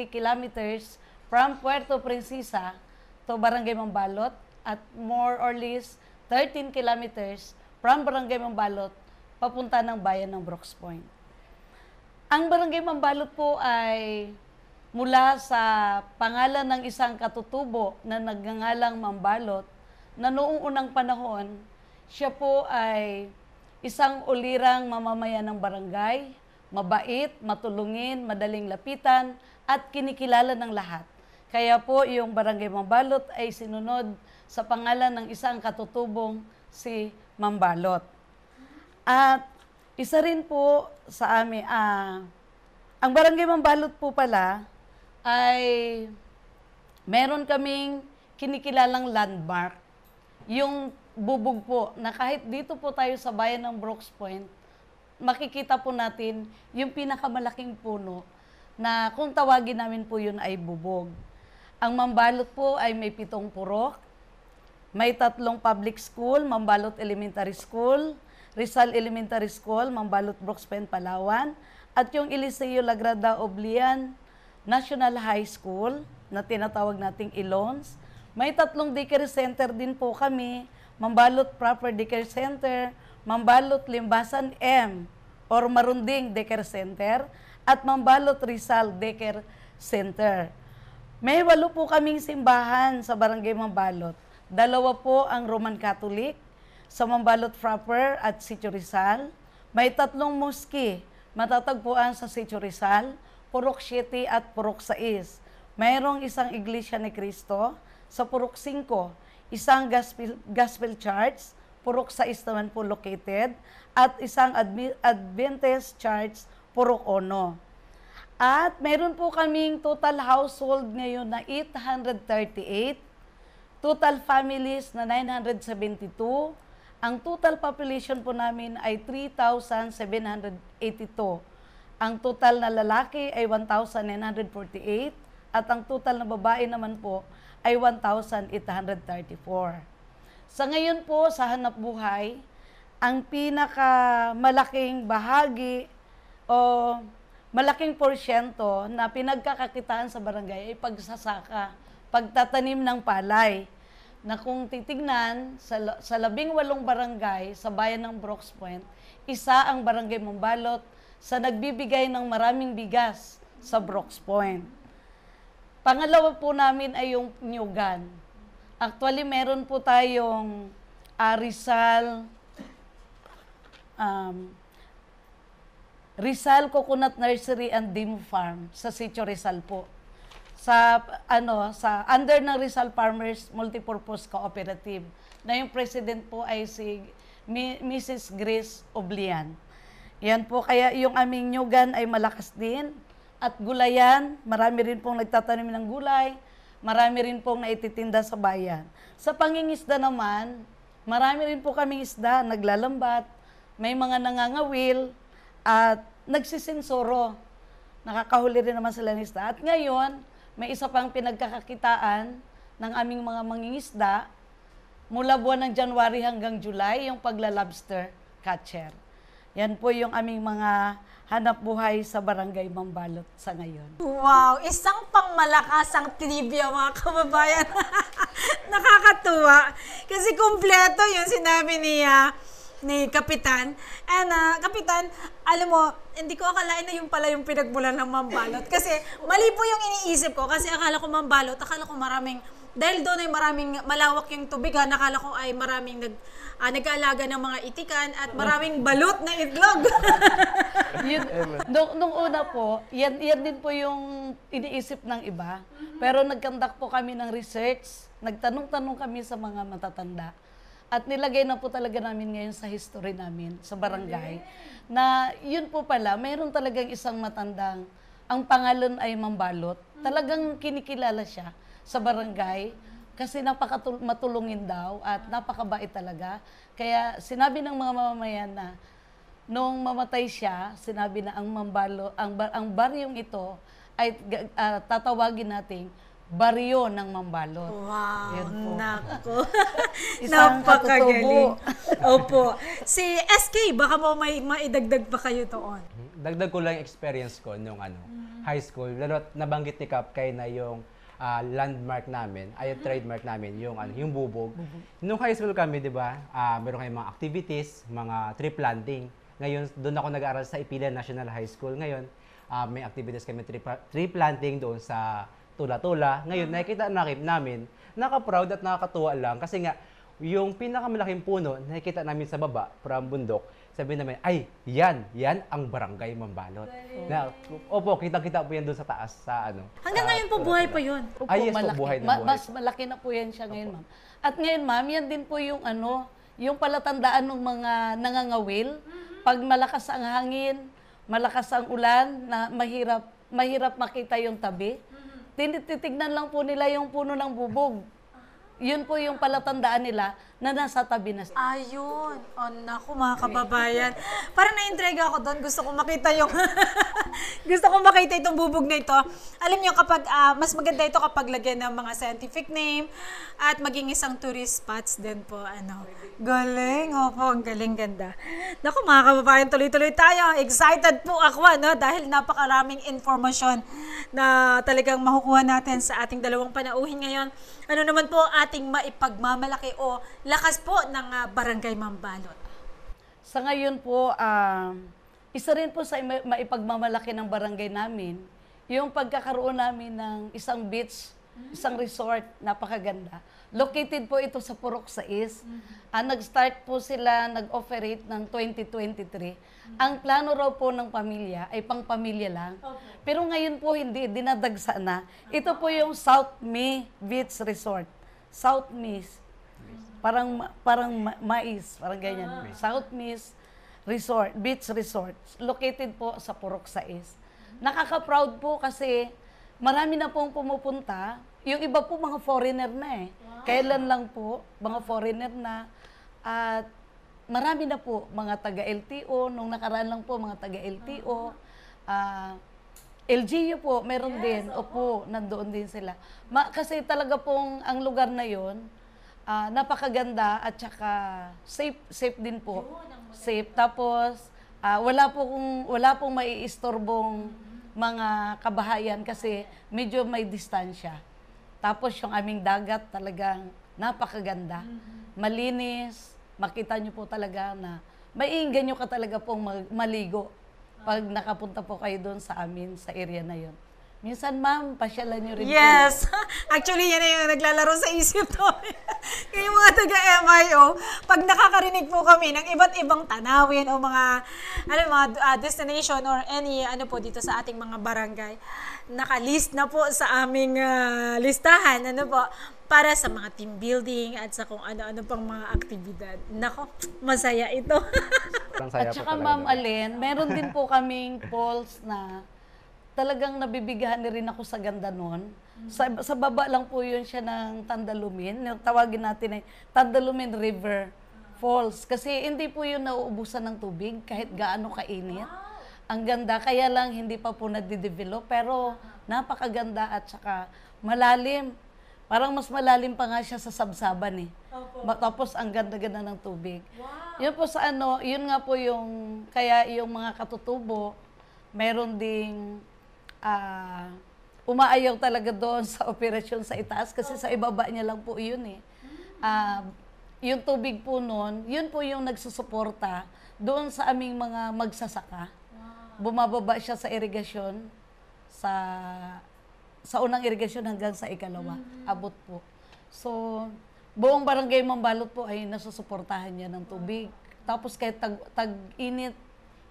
kilometers from Puerto Princesa to Barangay Mambalot at more or less 13 kilometers from Barangay Mambalot papunta ng bayan ng Brooks Point. Ang Barangay Mambalot po ay mula sa pangalan ng isang katutubo na nagngangalang Mambalot na noong unang panahon, siya po ay isang ulirang mamamayan ng barangay, mabait, matulungin, madaling lapitan at kinikilala ng lahat. Kaya po yung Barangay Mambalot ay sinunod sa pangalan ng isang katutubong si Mambalot. At isa rin po sa amin, ang Barangay Mambalot po pala ay meron kaming kinikilalang landmark. Yung bubog po, na kahit dito po tayo sa bayan ng Brooks Point, makikita po natin yung pinakamalaking puno na kung tawagin namin po yun ay bubog. Ang Mambalot po ay may 7 purok. May 3 public school, Mambalot Elementary School, Rizal Elementary School, Mambalot Brooks Point, Palawan, at yung Eliseo Lagrada Oblian National High School, na tinatawag nating Ilons. May 3 daycare center din po kami, Mambalot Proper Daycare Center, Mambalot Limbasan M or Marunding Daycare Center, at Mambalot Rizal Daycare Center. May 8 po kaming simbahan sa Barangay Mambalot. 2 po ang Roman Catholic sa Mambalot proper at Sitio Rizal. May 3 mosque matatagpuan sa Sitio Rizal, Purok 7 at Purok 6. Mayroong isang Iglesia ni Cristo sa Purok 5, isang Gospel Church, Purok 6 naman po located, at isang Adventist Church, Purok 1. At mayroon po kaming total household ngayon na 838, total families na 972, ang total population po namin ay 3,782. Ang total na lalaki ay 1,948 at ang total na babae naman po ay 1,834. Sa ngayon po, sa hanap buhay, ang pinakamalaking bahagi o malaking porsyento na pinagkakakitaan sa barangay ay pagsasaka, pagtatanim ng palay, na kung titignan sa 18 barangay sa bayan ng Brooks Point, isa ang Barangay Mambalot sa nagbibigay ng maraming bigas sa Brooks Point. Pangalawa po namin ay yung Nyugan. Actually, meron po tayong Rizal Coconut Nursery and Demo Farm sa Sitio Rizal po. Sa under ng Rizal Farmers Multipurpose Cooperative na yung president po ay si Mrs. Grace Oblian. Yan po, kaya yung aming nyugan ay malakas din. At gulayan, marami rin pong nagtatanim ng gulay, marami rin pong naititinda sa bayan. Sa pangingisda naman, marami rin po kaming isda, naglalambat, may mga nangangawil, at nagsisinsoro. Nakakahuli rin naman sila ng isda. At ngayon, may isa pang pinagkakakitaan ng aming mga mangingisda mula buwan ng January hanggang July, yung paglalobster catcher. Yan po yung aming mga hanap buhay sa Barangay Mambalot sa ngayon. Wow! Isang pangmalakasang trivia, mga kababayan. Nakakatuwa. Kasi kumpleto yung sinabi ni Kapitan. And Kapitan, alam mo, hindi ko akalain na yung pala yung pinagmulan ng Mambalot. Kasi mali po yung iniisip ko. Kasi akala ko Mambalot, akala ko maraming, dahil doon ay maraming malawak yung tubig, nakala ko ay maraming nag-aalaga ng mga itikan at maraming balot na itlog. Nung una po, yan din po yung iniisip ng iba. Pero nagkandak po kami ng research, nagtanong-tanong kami sa mga matatanda. At nilagay na po talaga namin ngayon sa history namin, sa barangay, na yun po pala, mayroon talagang isang matandang, ang pangalan ay Mambalot. Talagang kinikilala siya sa barangay kasi matulungin daw at napakabait talaga. Kaya sinabi ng mga mamamayan na nung mamatay siya, sinabi na ang Mambalot, ang baryong ito ay tatawagin nating baryo ng Mambalot. Wow, nako. Isang Napakagaling. Opo. Si SK, baka mo may maidagdag pa kayo doon. Dagdag ko lang yung experience ko nung high school. Lalo nabanggit ni Kap kay na yung landmark namin, ay trademark namin, yung bubog. Nung high school kami, di ba, meron kayong mga activities, mga tree planting. Ngayon, doon ako nag-aaral sa Ipila National High School. Ngayon, may activities kami tree planting doon sa Tula-Tula. Ngayon, nakikita namin, naka-proud at nakakatuwa lang kasi nga, yung pinakamalaking puno, nakikita namin sa baba, from bundok, sabi namin, ay, yan ang Barangay Mambalot. Opo, kitang-kita po yan doon sa taas, sa Hanggang ngayon po, buhay pa yun. Ay, yes po, buhay na buhay. Mas malaki na po yan siya ngayon, ma'am. At ngayon, ma'am, yan din po yung yung palatandaan ng mga nangangawil. Pag malakas ang hangin, malakas ang ulan, na mahirap makita yung tabi, titignan lang po nila yung puno ng bubog. Yun po yung palatandaan nila na nasa tabi na. Ayun. Oh, naku, mga kababayan. Parang na-intriga ako doon. Gusto ko makita yung gusto ko makita itong bubog na ito. Alam niyo, kapag mas maganda ito kapag lagyan ng mga scientific name at maging isang tourist spots din po. Galing. Opo, ang galing, ganda. Naku, mga kababayan, tuloy-tuloy tayo. Excited po ako, dahil napakaraming informasyon na talagang makukuha natin sa ating dalawang panauhin ngayon. Ano naman po ating maipagmamalaki o lakas po ng Barangay Mambalot? Sa ngayon po, isa rin po sa maipagmamalaki ng barangay namin, yung pagkakaroon namin ng isang beach, isang resort, napakaganda. Located po ito sa Purok 6. Nag-start po sila, nag-operate ng 2023. Ang plano raw po ng pamilya ay pang-pamilya lang. Pero ngayon po hindi, dinadagsa na. Ito po yung South Me Beach Resort. South Me. Parang mais, parang ganyan. South Me Resort, Beach Resort. Located po sa Purok 6. Nakaka-proud po kasi marami na pong pumupunta. Yung iba po mga foreigner na Kailan lang po, mga foreigner na. At marami na po mga taga-LTO. Nung nakaraan lang po mga taga-LTO. LGU po, meron din. Opo, nandoon din sila. Kasi talaga pong ang lugar na yon napakaganda at saka safe din po. Safe. Tapos, wala pong maiistorbong mga kabahayan kasi medyo may distansya. Tapos yung aming dagat talagang napakaganda. Malinis, makita nyo po talaga na maiinggan nyo ka talaga pong maligo pag nakapunta po kayo doon sa amin, sa area na yon. Minsan, ma'am, pasyalan nyo rin Yes. Actually, yan na yung naglalaro sa isip to. Kaya mga taga-MIO, pag nakakarinig po kami ng iba't ibang tanawin o mga destination or any po dito sa ating mga barangay, nakalist na po sa aming listahan para sa mga team building at sa kung ano-ano pang mga aktibidad. Nako, masaya ito. At saka, Ma'am Alen, meron din po kaming polls na talagang nabibigahan na rin ako sa ganda nun. Sa baba lang po yun siya ng Tandalumin. Tawagin natin ay Tandalumin River Falls. Kasi hindi po yun nauubusan ng tubig kahit gaano kainit. Ang ganda, kaya lang hindi pa po nadidevelop. Pero napakaganda at saka malalim. Parang mas malalim pa nga siya sa sabsaban eh. Tapos ang ganda-ganda ng tubig. Yun po sa yun nga po yung, kaya yung mga katutubo, meron ding umaayaw talaga doon sa operasyon sa itaas kasi sa ibaba niya lang po yun eh. Yung tubig po noon, yun po yung nagsusuporta doon sa aming mga magsasaka. Bumababa siya sa irigasyon, sa unang irigasyon hanggang sa ikalawa. Abot po. So, buong barangay Mambalot po ay nasusuportahan niya ng tubig. Tapos kahit tag-init,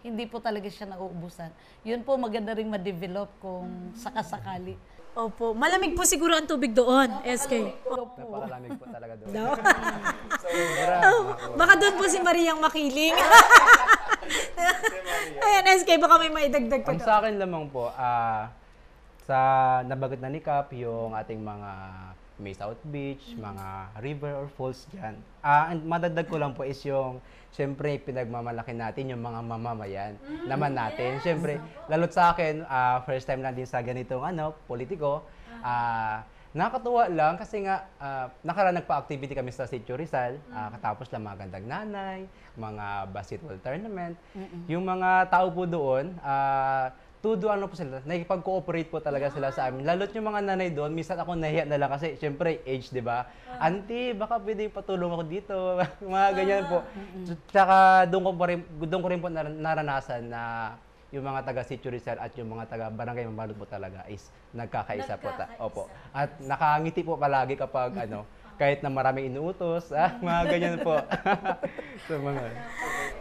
hindi po talaga siya nauubusan. Yun po maganda ring ma-develop kung sakasakali. Opo. Malamig po siguro ang tubig doon, SK. Napakalamig po talaga doon. No? Baka doon po si Mariang makiling. Ayan, SK, baka may maidagdag pa doon. Sa akin lamang po, sa nabagot na ni Cap, yung ating mga may South Beach, mga river or falls dyan. Madagdag ko lang po is yung siyempre, pinagmamalaki natin yung mga mamamayan naman natin. Siyempre, lalo't sa akin, first time lang din sa ganitong politiko, nakakatuwa lang kasi nga, nakaraan nagpa-activity kami sa Sitio Rizal, katapos lang mga gandang nanay, mga basketball tournament. Yung mga tao po doon, po sila, nakikipag-cooperate po talaga sila sa amin. Lalo't yung mga nanay doon, minsan ako nahiya na lang kasi syempre age, di ba? Auntie, baka pwede patulong ako dito. Mga ganyan po. Tsaka doon ko rin po naranasan na yung mga taga Sitio Rizal at yung mga taga Barangay Mambalot po talaga is nagkakaisa po. Opo. At nakangiti po palagi kapag kahit na maraming inuutos, mga ganyan po. So,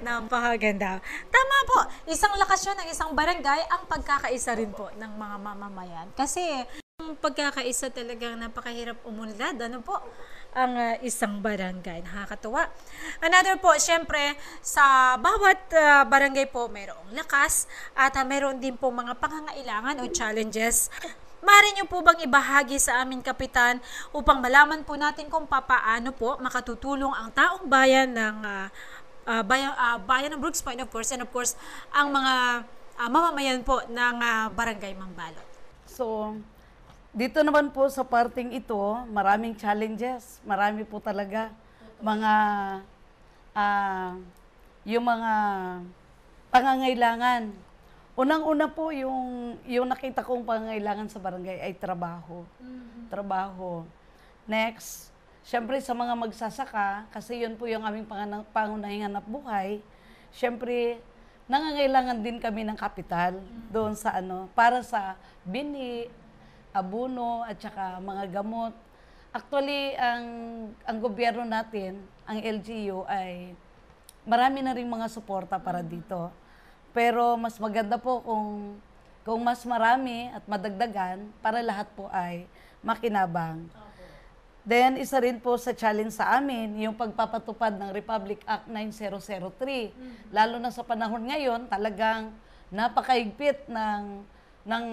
Napakaganda. Tama po. Isang lakasyon ng isang barangay ang pagkakaisa rin po ng mga mamamayan. Kasi ang pagkakaisa talagang napakahirap umunlad. Ang isang barangay. Nakakatuwa. Another po, syempre, sa bawat barangay po mayroong lakas at mayroon din po mga pangangailangan o challenges. Maaari niyo po bang ibahagi sa aming kapitan upang malaman po natin kung papaano po makatutulong ang taong bayan ng bayan ng Brooks Point, of course, and of course, ang mga mamamayan po ng Barangay Mambalot. So, dito naman po sa parting ito, maraming challenges. Marami po talaga yung mga pangangailangan. Unang-una po, yung nakita kong pangangailangan sa barangay ay trabaho. Trabaho. Next, syempre sa mga magsasaka, kasi yun po yung aming pangunahing hanap buhay, syempre, nangangailangan din kami ng kapital doon sa para sa bini, abono, at saka mga gamot. Actually, ang gobyerno natin, ang LGU, ay marami na rin mga suporta para dito. Pero mas maganda po kung mas marami at madagdagan para lahat po ay makinabang. Then, isa rin po sa challenge sa amin, yung pagpapatupad ng Republic Act 9003. Lalo na sa panahon ngayon, talagang napakahigpit ng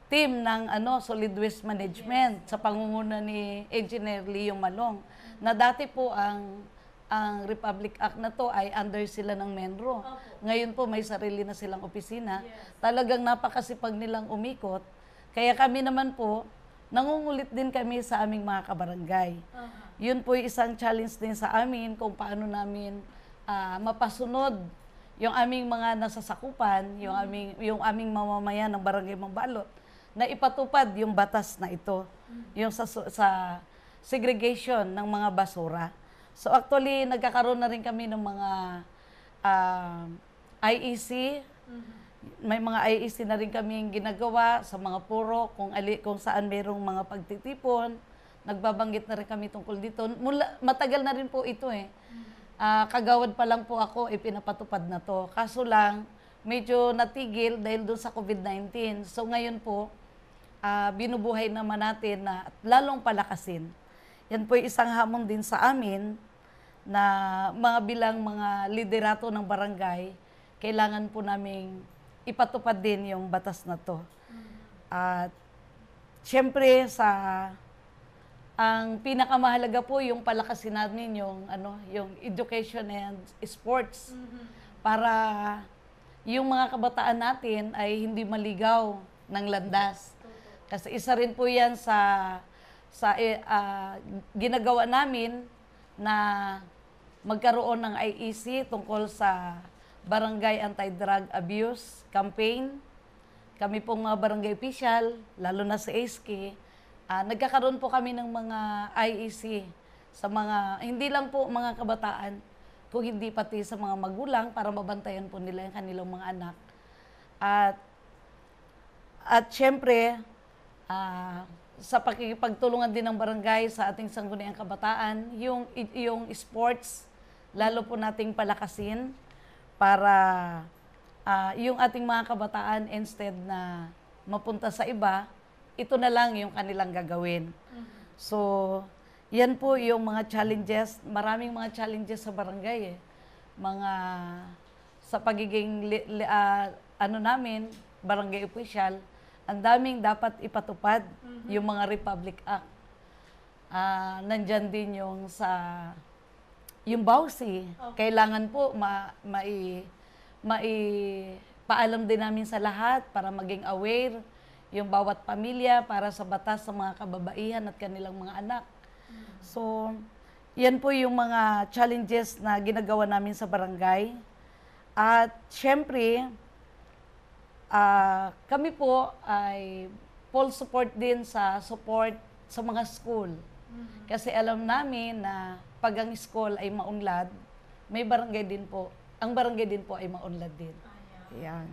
team ng Solid Waste Management sa pangunguna ni Engineer Leo Malong. Na dati po ang Republic Act na to ay under sila ng Menro. Ngayon po may sarili na silang opisina. Talagang napakasipag nilang umikot. Kaya kami naman po, nangungulit din kami sa aming mga kabarangay. Yun po isang challenge din sa amin kung paano namin mapasunod yung aming mga nasasakupan, yung aming mamamayan ng Barangay Mambalot, na ipatupad yung batas na ito, yung sa segregation ng mga basura. So actually, nagkakaroon na rin kami ng mga IEC, May mga IEC na rin kaming ginagawa sa mga puro, kung saan mayroong mga pagtitipon. Nagbabanggit na rin kami tungkol dito. Matagal na rin po ito eh. Kagawad pa lang po ako, pinapatupad na to. Kaso lang, medyo natigil dahil doon sa COVID-19. So ngayon po, binubuhay naman natin na lalong palakasin. Yan po isang hamon din sa amin na bilang mga liderato ng barangay, kailangan po naming ipatupad din yung batas na to. At syempre ang pinakamahalaga po yung palakasin namin yung education and sports para yung mga kabataan natin ay hindi maligaw ng landas. Kasi isa rin po yan sa ginagawa namin na magkaroon ng IEC tungkol sa Barangay Anti-Drug Abuse Campaign. Kami pong mga barangay official, lalo na sa ASK, nagkakaroon po kami ng mga IEC sa mga, hindi lang po mga kabataan, kung hindi pati sa mga magulang para mabantayan po nila yung kanilang mga anak. At syempre, sa pakikipagtulungan din ng barangay sa ating sangguniang kabataan, yung sports, lalo po nating palakasin para yung ating mga kabataan, instead na mapunta sa iba, ito na lang yung kanilang gagawin. So, yan po yung mga challenges. Maraming mga challenges sa barangay eh. Sa pagiging namin, barangay official, ang daming dapat ipatupad yung mga Republic Act. Nandyan din yung yung BAUSI. Okay. Kailangan po paalam din namin sa lahat para maging aware yung bawat pamilya para sa batas sa mga kababaihan at kanilang mga anak. So, yan po yung mga challenges na ginagawa namin sa barangay. At syempre, kami po ay full support din sa mga school. Kasi alam namin na pag ang school ay maunlad, may barangay din po. Ang barangay din po ay maunlad din. Ayan.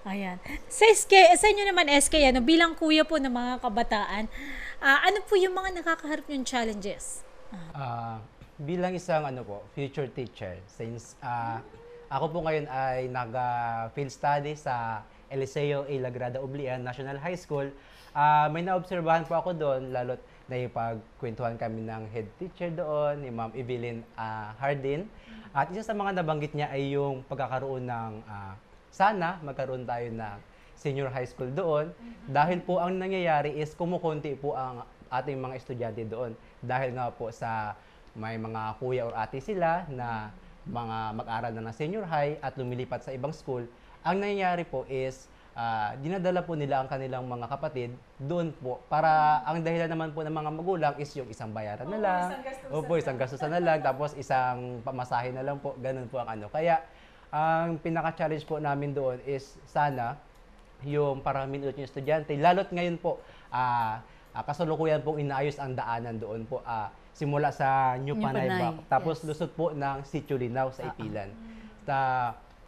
Ayan. Sa inyo naman, SK, bilang kuya po ng mga kabataan, ano po yung mga nakakaharap yung challenges? Bilang isang future teacher, since ako po ngayon ay nag-field study sa Eliseo A. Lagrada Oblian National High School, may naobserbahan po ako doon, lalo't naipagkwentuhan kami ng head teacher doon, ni Ma'am Evelyn Hardin. At isa sa mga nabanggit niya ay yung pagkakaroon ng sana magkaroon tayo ng senior high school doon dahil po ang nangyayari is kumukunti po ang ating mga estudyante doon dahil nga po sa may mga kuya or ate sila na mga mag-aral na ng senior high at lumilipat sa ibang school. Ang nangyayari po is dinadala po nila ang kanilang mga kapatid doon po para ang dahilan naman po ng mga magulang is yung isang bayaran na lang. Isang gastusan na lang tapos isang pamasahe na lang po. Ganun po ang Kaya ang pinaka-challenge po namin doon is sana yung parang yung estudyante. Lalo't ngayon po, kasalukuyan pong inaayos ang daanan doon po. Simula sa New Panay, tapos lusot po ng Sitio Linaw sa Ipilan.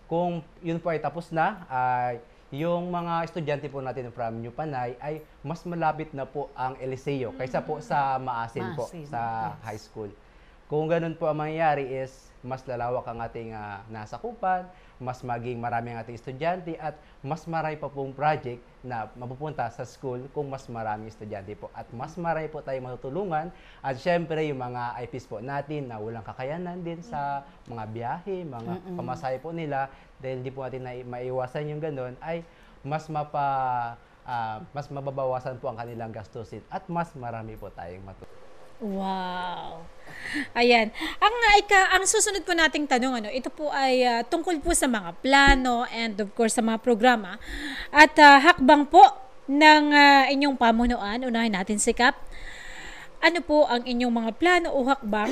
Kung yun po ay tapos na, yung mga estudyante po natin from New Panay ay mas malapit na po ang Eliseo kaysa po sa Maasin po, sa high school. Kung ganun po ang mangyayari is mas lalawak ang ating nasakupan, mas maging marami ang ating estudyante at mas marami pa pong project na mapupunta sa school kung mas marami estudyante po. At mas marami po tayong matutulungan at syempre yung mga IPs po natin na walang kakayanan din sa mga biyahe, mga pamasahe po nila dahil hindi po natin maiwasan yung ganun ay mas mababawasan po ang kanilang gastusin at mas marami po tayong matutulungan. Wow. Ayan. Ang susunod po nating tanong, ito po ay tungkol po sa mga plano and of course sa mga programa at hakbang po ng inyong pamunuan. Unahin natin si Kap. Ano po ang inyong mga plano o hakbang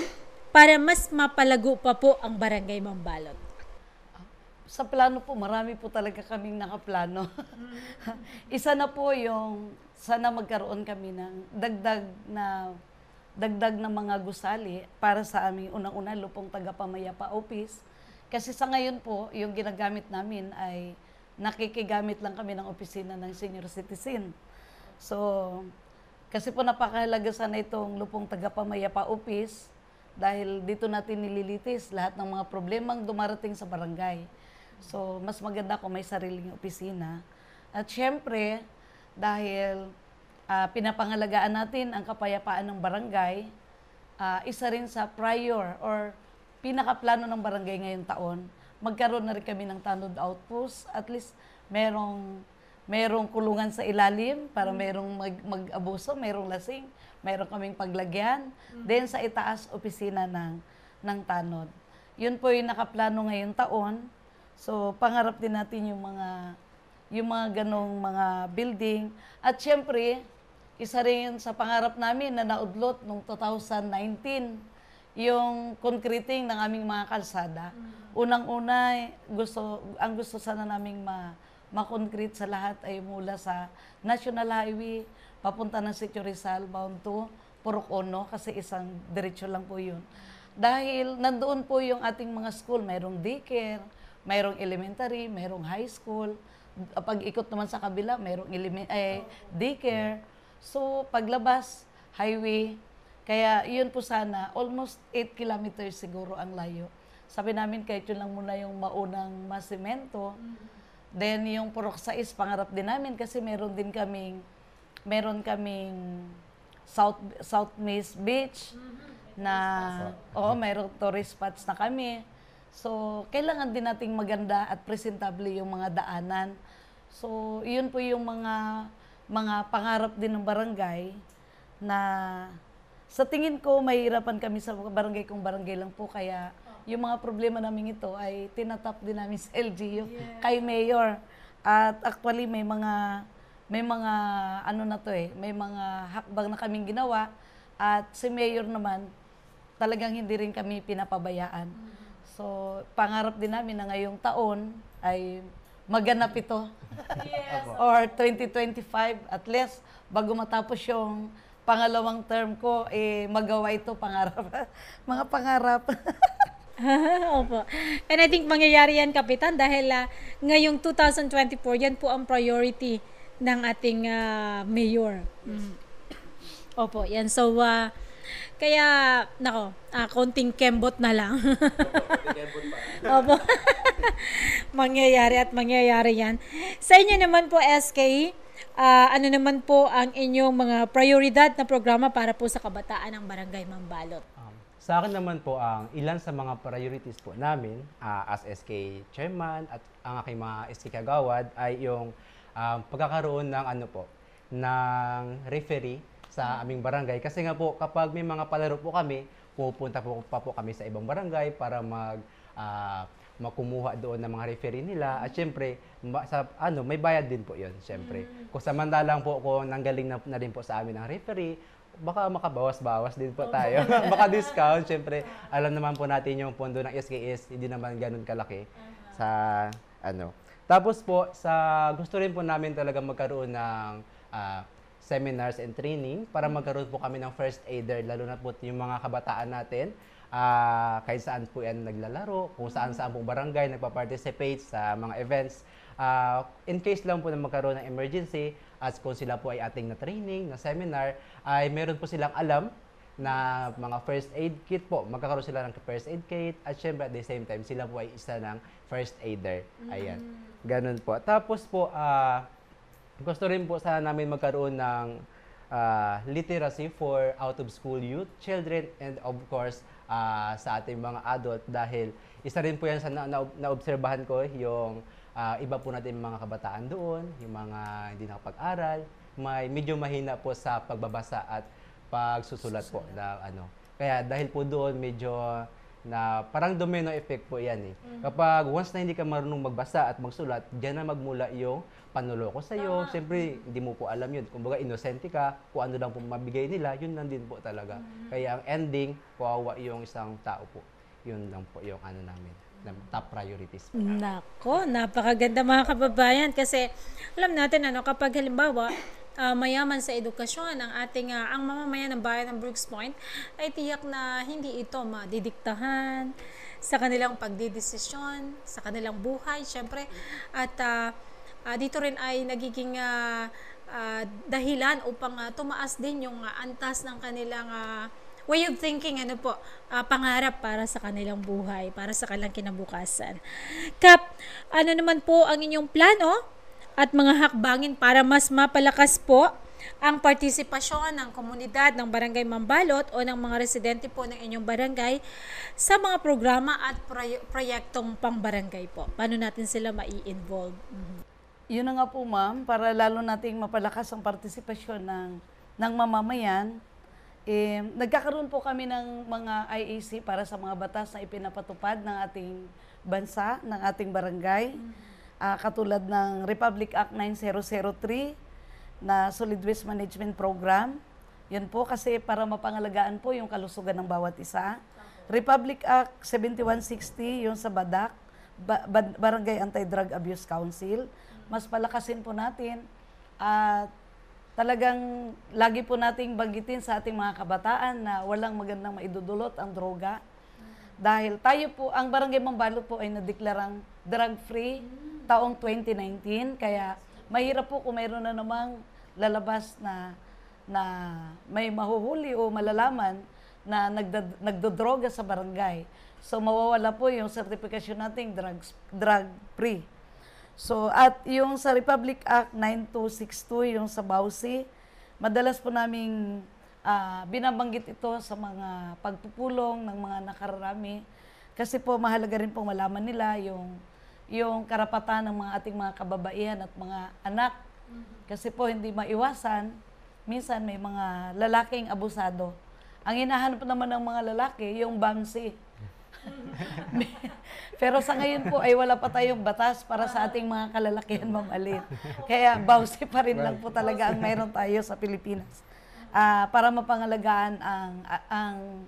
para mas mapalago pa po ang Barangay Mambalot? Sa plano po, marami po talaga kaming nakaplano. Isa na po yung sana magkaroon kami ng dagdag na mga gusali para sa aming unang-una lupong tagapamayapa office. Kasi sa ngayon po, yung ginagamit namin ay nakikigamit lang kami ng opisina ng senior citizen. So, kasi po napakahalaga sana itong Lupong Tagapamayapa Office dahil dito natin nililitis lahat ng mga problemang dumarating sa barangay. So, mas maganda kung may sariling opisina. At syempre, dahil pinapangalagaan natin ang kapayapaan ng barangay, isa rin sa prior or pinakaplano ng barangay ngayong taon, magkaroon na rin kami ng tanod outpost. At least merong kulungan sa ilalim para merong mag-abuso, merong lasing, meron kaming paglagyan. Then sa itaas, opisina ng tanod. Yun po yung nakaplano ngayong taon. So pangarap din natin yung mga ganong mga building. At syempre, isa rin sa pangarap namin na naudlot noong 2019, yung concreting ng aming mga kalsada. Unang-una, ang gusto sana naming ma-concrete sa lahat ay mula sa National Highway, papunta ng Sitio Rizal, bound to Purok Ono, kasi isang diretsyo lang po yun. Dahil nandoon po yung ating mga school, mayroong daycare, mayroong elementary, mayroong high school. Pag ikot naman sa kabila, mayroong daycare. So, paglabas, highway. Kaya yun po sana, almost 8 kilometers siguro ang layo. Sabi namin kahit yun lang muna yung maunang masemento. Then yung Purok 6, pangarap din namin kasi meron kaming South Miss Beach na mayroong tourist spots na kami. So, kailangan din nating maganda at presentable yung mga daanan. So, yun po yung mga pangarap din ng barangay na sa tingin ko, mahirapan kami sa barangay kung barangay lang po. Kaya yung mga problema namin ito ay tinatap din namin sa LGU kay Mayor. At actually, may mga hakbang na kaming ginawa. At si Mayor naman, talagang hindi rin kami pinapabayaan. So, pangarap din namin na ngayong taon ay maganap ito. Or 2025, at least, bago matapos yung pangalawang term ko, magawa ito, pangarap. Mga pangarap. Opo. And I think mangyayari yan, Kapitan, dahil ngayong 2024, yan po ang priority ng ating mayor. Opo, yan. So, kaya, konting kembot na lang. Opo. mangyayari yan. Sa inyo naman po, SK, ano naman po ang inyong mga prioridad na programa para po sa kabataan ng Barangay Mambalot? Sa akin naman po, ang ilan sa mga priorities po namin as SK Chairman at ang aking mga SK Kagawad ay yung pagkakaroon ng referee sa aming barangay. Kasi nga po, kapag may mga palaro po kami, pupunta po kami sa ibang barangay para makumuha doon ng mga referee nila. At syempre, may bayad din po yun, syempre. Kung samantalang po kung nanggaling na rin po sa amin ang referee, baka makabawas-bawas din po tayo. Baka discount, syempre. Alam naman po natin yung pondo ng SKS, hindi naman ganun kalaki sa Tapos po, gusto rin po namin talaga magkaroon ng seminars and training para magkaroon po kami ng first aider, lalo na po yung mga kabataan natin. Kahit saan po yan naglalaro, kung saan-saan po barangay nagpa-participate sa mga events. In case lang po na magkaroon ng emergency, as kung sila po ay ating na training, na seminar, ay meron po silang alam na mga first aid kit po. Magkakaroon sila ng first aid kit at syempre at the same time, sila po ay isa ng first aider. Ayan. Ganun po. Tapos po, gusto rin po sana namin magkaroon ng literacy for out-of-school youth, children, and of course, sa ating mga adult dahil isa rin po yan sa naobserbahan ko yung iba po natin mga kabataan doon, yung mga hindi nakapag-aral, medyo mahina po sa pagbabasa at pagsusulat po na Kaya dahil po doon medyo na parang domino effect po yan eh. Kapag once na hindi ka marunong magbasa at magsulat, diyan na magmula yung panuloko sa iyo. Siyempre, hindi mo po alam yun. Kumbaga, inosente ka, kung ano lang po mabigay nila, yun lang din po talaga. Kaya ang ending, kawawa yung isang tao po. Yun lang po yung namin, top priorities. Nako, napakaganda mga kababayan kasi alam natin kapag halimbawa, mayaman sa edukasyon ang ating ang mamamayan ng bayan ng Brooks Point ay tiyak na hindi ito madidiktahan sa kanilang pagdidesisyon, sa kanilang buhay, syempre. At dito rin ay nagiging dahilan upang tumaas din yung antas ng kanilang way of thinking, pangarap para sa kanilang buhay, para sa kanilang kinabukasan. Kap, ano naman po ang inyong plano at mga hakbangin para mas mapalakas po ang partisipasyon ng komunidad ng Barangay Mambalot o ng mga residente po ng inyong barangay sa mga programa at proyektong pang-barangay po? Paano natin sila mai-involve? Yun na nga po, ma'am, para lalo nating mapalakas ang partisipasyon ng mamamayan. Nagkakaroon po kami ng mga IAC para sa mga batas na ipinapatupad ng ating bansa, ng ating barangay. Katulad ng Republic Act 9003 na Solid Waste Management Program. Yan po kasi para mapangalagaan po yung kalusugan ng bawat isa. Republic Act 7160, yung sa BADAC, Barangay Anti-Drug Abuse Council. Mas palakasin po natin at talagang lagi po nating banggitin sa ating mga kabataan na walang magandang maidudulot ang droga. Dahil tayo po, ang Barangay Mambalot po ay nadeklarang drug-free taong 2019. Kaya mahirap po kung mayroon na namang lalabas na may mahuhuli o malalaman na nagdodroga sa barangay. So mawawala po yung certification nating drug-free. So, at yung sa Republic Act 9262, yung sa BAUSI, madalas po naming binabanggit ito sa mga pagpupulong ng mga nakararami. Kasi po mahalaga rin pong malaman nila yung karapatan ng mga ating mga kababaihan at mga anak. Kasi po hindi maiwasan, minsan may mga lalaking abusado. Ang hinahanap naman ng mga lalaki, yung bamsi. Pero sa ngayon po ay wala pa tayong batas para sa ating mga kalalakihan, Ma'am Alin. Kaya bawsi pa rin lang po talaga ang mayroon tayo sa Pilipinas. Para mapangalagaan ang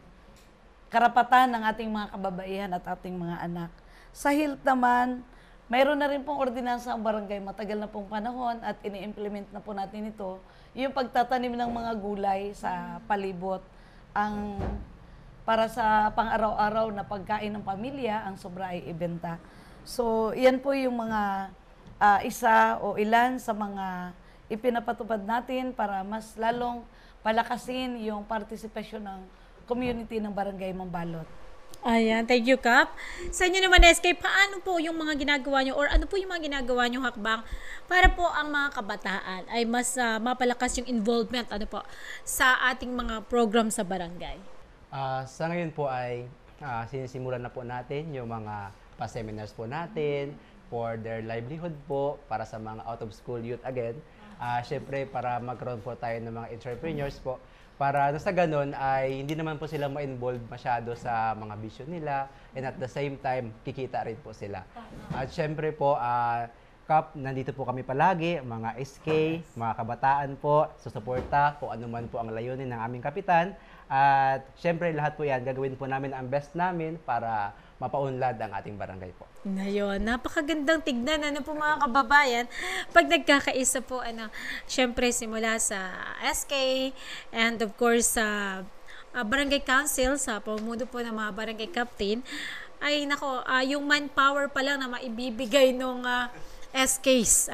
karapatan ng ating mga kababaihan at ating mga anak. Sa health naman, mayroon na rin pong ordinansa ang barangay, matagal na pong panahon at ini-implement na po natin ito, yung pagtatanim ng mga gulay sa palibot. Para sa pang-araw-araw na pagkain ng pamilya, ang sobra ay ibenta. So, yan po yung mga isa o ilan sa mga ipinapatupad natin para mas lalong palakasin yung partisipasyon ng community ng Barangay Mambalot. Ayan, thank you, Kap. Sa inyo naman, SK, paano po yung mga ginagawa nyo or ano po yung mga ginagawa nyo hakbang para po ang mga kabataan ay mas mapalakas yung involvement sa ating mga program sa barangay? Sa ngayon po ay sinisimulan na po natin yung mga pa-seminars po natin for their livelihood po para sa mga out-of-school youth again. Siyempre, para magkaroon po tayo ng mga entrepreneurs po para sa ganun ay hindi naman po sila ma-involve masyado sa mga bisyo nila and at the same time, kikita rin po sila. At siyempre po, Kap, nandito po kami palagi, mga SK, mga kabataan po, susuporta kung ano man po ang layunin ng aming kapitan. At syempre lahat po yan, gagawin po namin ang best namin para mapaunlad ang ating barangay po. Ngayon, napakagandang tignan po mga kababayan. Pag nagkakaisa po, syempre simula sa SK and of course sa barangay council, sa pamumuno po ng mga barangay captain, ay yung manpower pa lang na maibibigay nung SKs,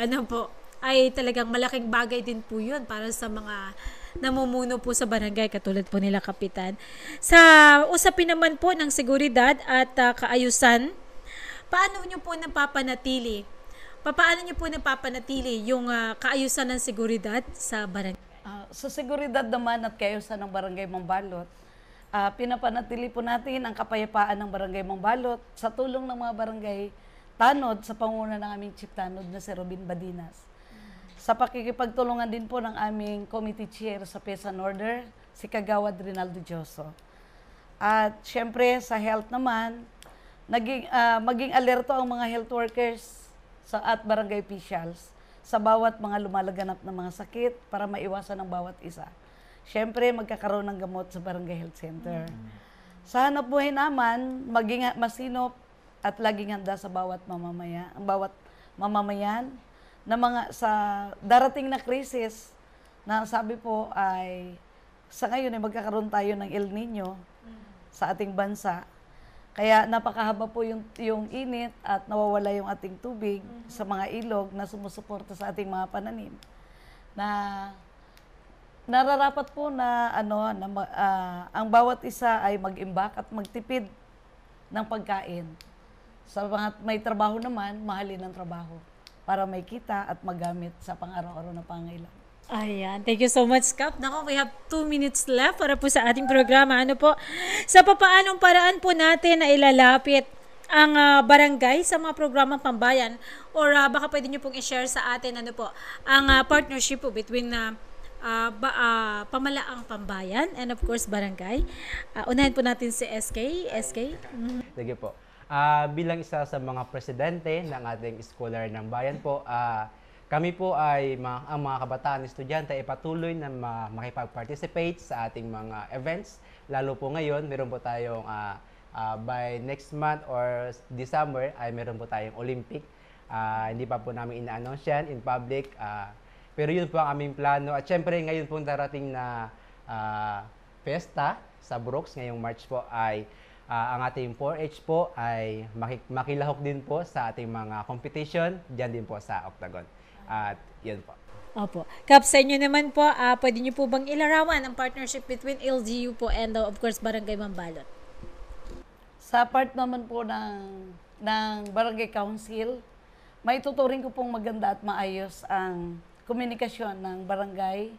ay talagang malaking bagay din po yun para sa mga namumuno po sa barangay katulad po nila kapitan. Sa usapin naman po ng seguridad at kaayusan, paano nyo po napapanatili yung kaayusan ng seguridad sa barangay? Sa seguridad naman at kaayusan ng Barangay Mambalot, pinapanatili po natin ang kapayapaan ng Barangay Mambalot sa tulong ng mga barangay tanod sa panguna ng aming chief tanod na si Robin Badinas. Sa pakikipagtulungan din po ng aming committee chair sa Peace and Order, si Kagawad Rinaldo Dioso. At syempre sa health naman, maging alerto ang mga health workers at barangay officials sa bawat mga lumalaganap na mga sakit para maiwasan ang bawat isa. Syempre magkakaroon ng gamot sa barangay health center. Sa hanap buhay naman, maging masinop at laging handa sa bawat mamamayan na sa darating na krisis na sabi po ay sa ngayon ay magkakaroon tayo ng El Nino sa ating bansa. Kaya napakahaba po yung init at nawawala yung ating tubig sa mga ilog na sumusuporta sa ating mga pananim. Na nararapat po na ang bawat isa ay mag-imbak at magtipid ng pagkain. Sa mga may trabaho naman, mahalin ang trabaho para may kita at magamit sa pang-araw-araw na pangailangan. Ayan. Thank you so much, Kap. Nako, we have 2 minutes left para po sa ating programa. Ano po? Sa papaanong paraan po natin na ilalapit ang barangay sa mga programang pambayan or baka pwede nyo pong i-share sa atin ang partnership po between pamalaang pambayan and of course barangay. Unahin po natin si SK. Sige po. Bilang isa sa mga presidente ng ating scholar ng bayan po, kami po ay ang mga kabataan estudyante ay patuloy na makipag-participate sa ating mga events. Lalo po ngayon, meron po tayong by next month or December ay meron po tayong Olympic. Hindi pa po namin ina-announce yan in public. Pero yun po ang aming plano. At syempre ngayon po darating na fiesta sa Brooks ngayong March po ay ang ating 4H po ay makilahok din po sa ating mga competition dyan din po sa Octagon. At yun po. Opo. Kap, sa inyo naman po, pwede nyo po bang ilarawan ang partnership between LGU po and of course Barangay Mambalot? Sa part naman po ng Barangay Council, may tuturing ko pong maganda at maayos ang komunikasyon ng barangay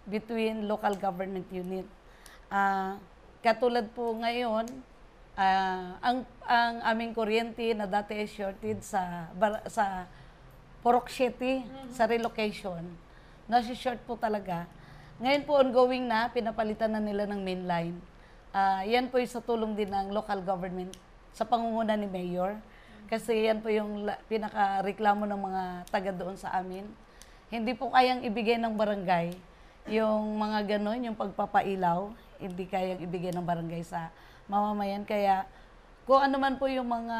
between local government unit. Katulad po ngayon, ang aming kuryente na dati ay shorted sa Purok City, sa relocation. Nasi-short po talaga. Ngayon po ongoing na, pinapalitan na nila ng main line. Yan po yung sa tulong din ng local government sa pangunguna ni Mayor. Kasi yan po yung pinaka-reklamo ng mga taga doon sa amin. Hindi po kayang ibigay ng barangay yung mga ganon, yung pagpapailaw, hindi kayang ibigay ng barangay sa mamamayan. Kaya kung ano man po yung mga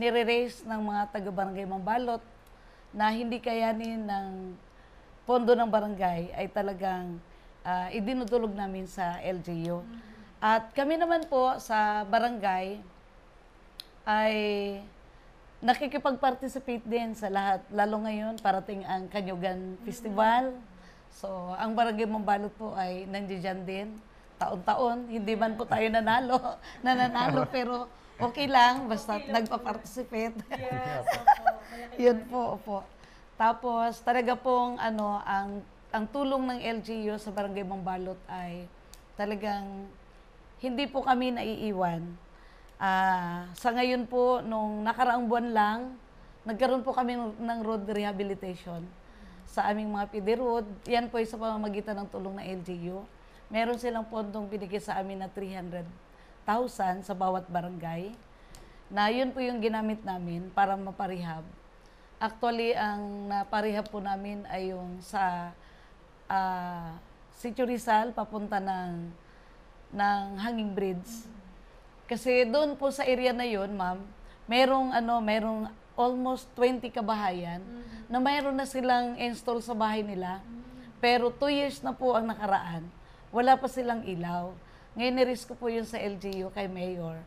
nire-raise ng mga taga-barangay Mambalot na hindi kayanin ng pondo ng barangay ay talagang idinudulog namin sa LGU. At kami naman po sa barangay ay nakikipag-participate din sa lahat. Lalo ngayon, parating ang Kanyugan Festival. So, ang barangay Mambalot po ay nandiyan din. Taon-taon, hindi man po tayo nananalo, pero okay lang, basta nagpa-participate. Yes, Yun po, opo. Tapos, talaga pong ang tulong ng LGU sa Barangay Mambalot ay talagang hindi po kami naiiwan. Sa ngayon po, nung nakaraang buwan lang, nagkaroon po kami ng road rehabilitation sa aming mga PD road. Yan po ay sa pamamagitan ng tulong ng LGU. Meron silang pondong binigay sa amin na 300,000 sa bawat barangay. Na yun po yung ginamit namin para maparehab. Actually, ang naparehab po namin ay yung sa Sitio Rizal, papunta ng Hanging Bridge. Kasi doon po sa area na yun, ma'am, merong almost 20 kabahayan na mayroon na silang install sa bahay nila. Pero 2 years na po ang nakaraan. Wala pa silang ilaw. Ngayon, nirisk ko po yun sa LGU kay Mayor.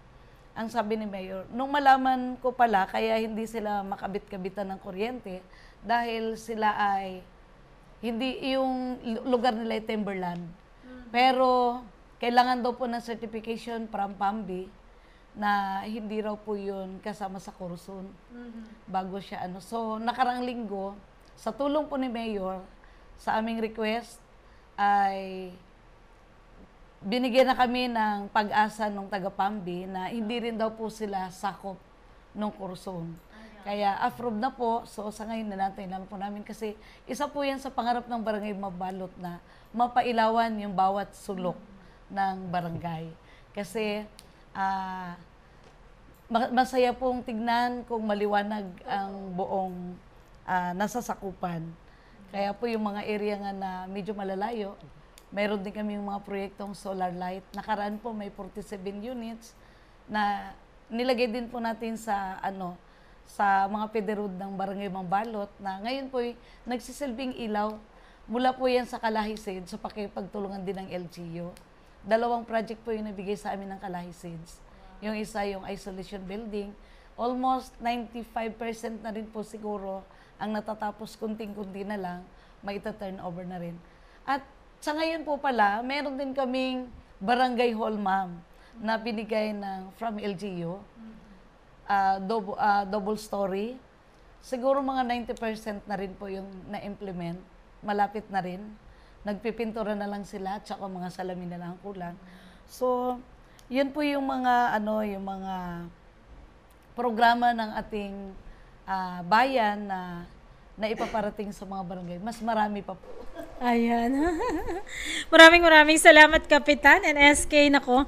Ang sabi ni Mayor, nung malaman ko pala, kaya hindi sila makabit-kabitan ng kuryente dahil sila ay, hindi yung lugar nila ay timberland. Pero, kailangan daw po ng certification from PAMBI na hindi raw po yun kasama sa kursun bago siya So, nakaraang linggo, sa tulong po ni Mayor, sa aming request ay binigyan na kami ng pag-asa ng taga-PAMBI na hindi rin daw po sila sakop ng kursun. Kaya approve na po. So sa ngayon nanatailan po namin kasi isa po yan sa pangarap ng Barangay Mambalot na mapailawan yung bawat sulok ng barangay. Kasi masaya pong tignan kung maliwanag ang buong nasasakupan. Kaya po yung mga area nga na medyo malalayo, mayroon din kami yung mga proyektong solar light. Nakaraan po may 47 units na nilagay din po natin sa sa mga pederod ng Barangay Mambalot na ngayon po nagsisilbing ilaw. Mula po yan sa Kalahisid, sa pakipagtulungan din ng LGU. 2 project po yung nabigay sa amin ng Kalahisid yung isa yung isolation building. Almost 95% na rin po siguro ang natatapos, kunting-kunti na lang, may turnover na rin. At sa ngayon po pala, meron din kaming barangay hall, ma'am, na binigay from LGU, double story. Siguro mga 90% na rin po yung na-implement. Malapit na rin. Nagpipintura na lang sila, tsaka mga salamin na lang kulang. So, yun po yung mga, yung mga programa ng ating bayan na ipaparating sa mga barangay. Mas marami pa po. Ayan. Maraming salamat, Kapitan and SK. Nako,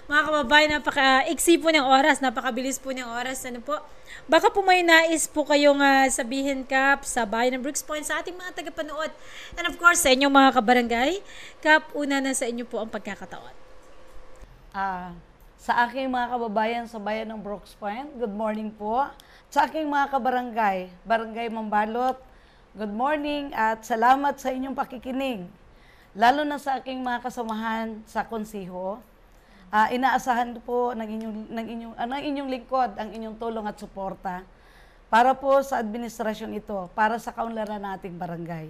mga kababayan, napaka-iksi po ng oras, napakabilis po ng oras. Ano po? Baka po may nais po kayong sabihin, Kap, sa bayan ng Brooks Point, sa ating mga tagapanood. And of course, sa inyong mga kabarangay. Kap, una na sa inyo po ang pagkakataon. Sa aking mga kababayan sa bayan ng Brooks Point, good morning po. Sa aking mga kabarangay, Barangay Mambalot, good morning at salamat sa inyong pakikinig. Lalo na sa aking mga kasamahan sa konsiho. Inaasahan po ng inyong lingkod ang inyong tulong at suporta para po sa administrasyon ito, para sa kaunlaran nating barangay.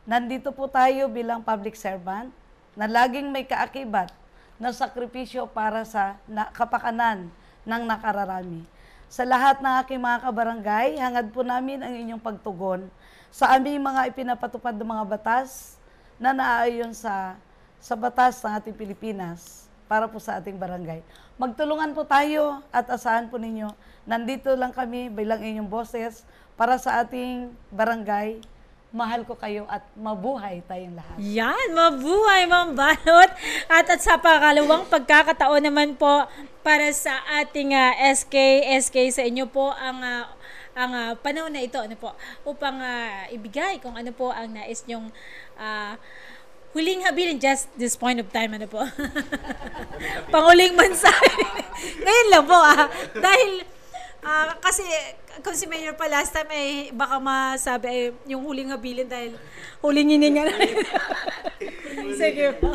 Nandito po tayo bilang public servant na laging may kaakibat na sakripisyo para sa kapakanan ng nakararami. Sa lahat ng aking mga kabarangay, hangad po namin ang inyong pagtugon sa aming mga ipinapatupad ng mga batas na naaayon sa batas ng ating Pilipinas para po sa ating barangay. Magtulungan po tayo at asahan po ninyo, nandito lang kami bilang inyong boses para sa ating barangay. Mahal ko kayo at mabuhay tayong lahat. Yan, mabuhay, Mambalot. At sa pakalawang pagkakataon naman po para sa ating SK sa inyo po ang panahon na ito upang ibigay kung ano po ang nais nyong huling habilin just this point of time panguling mensahe. Ngayon lang po dahil kasi kung si Mayor pa last time ay baka masabi ay yung huling habilin dahil huling hininga na. Sige po.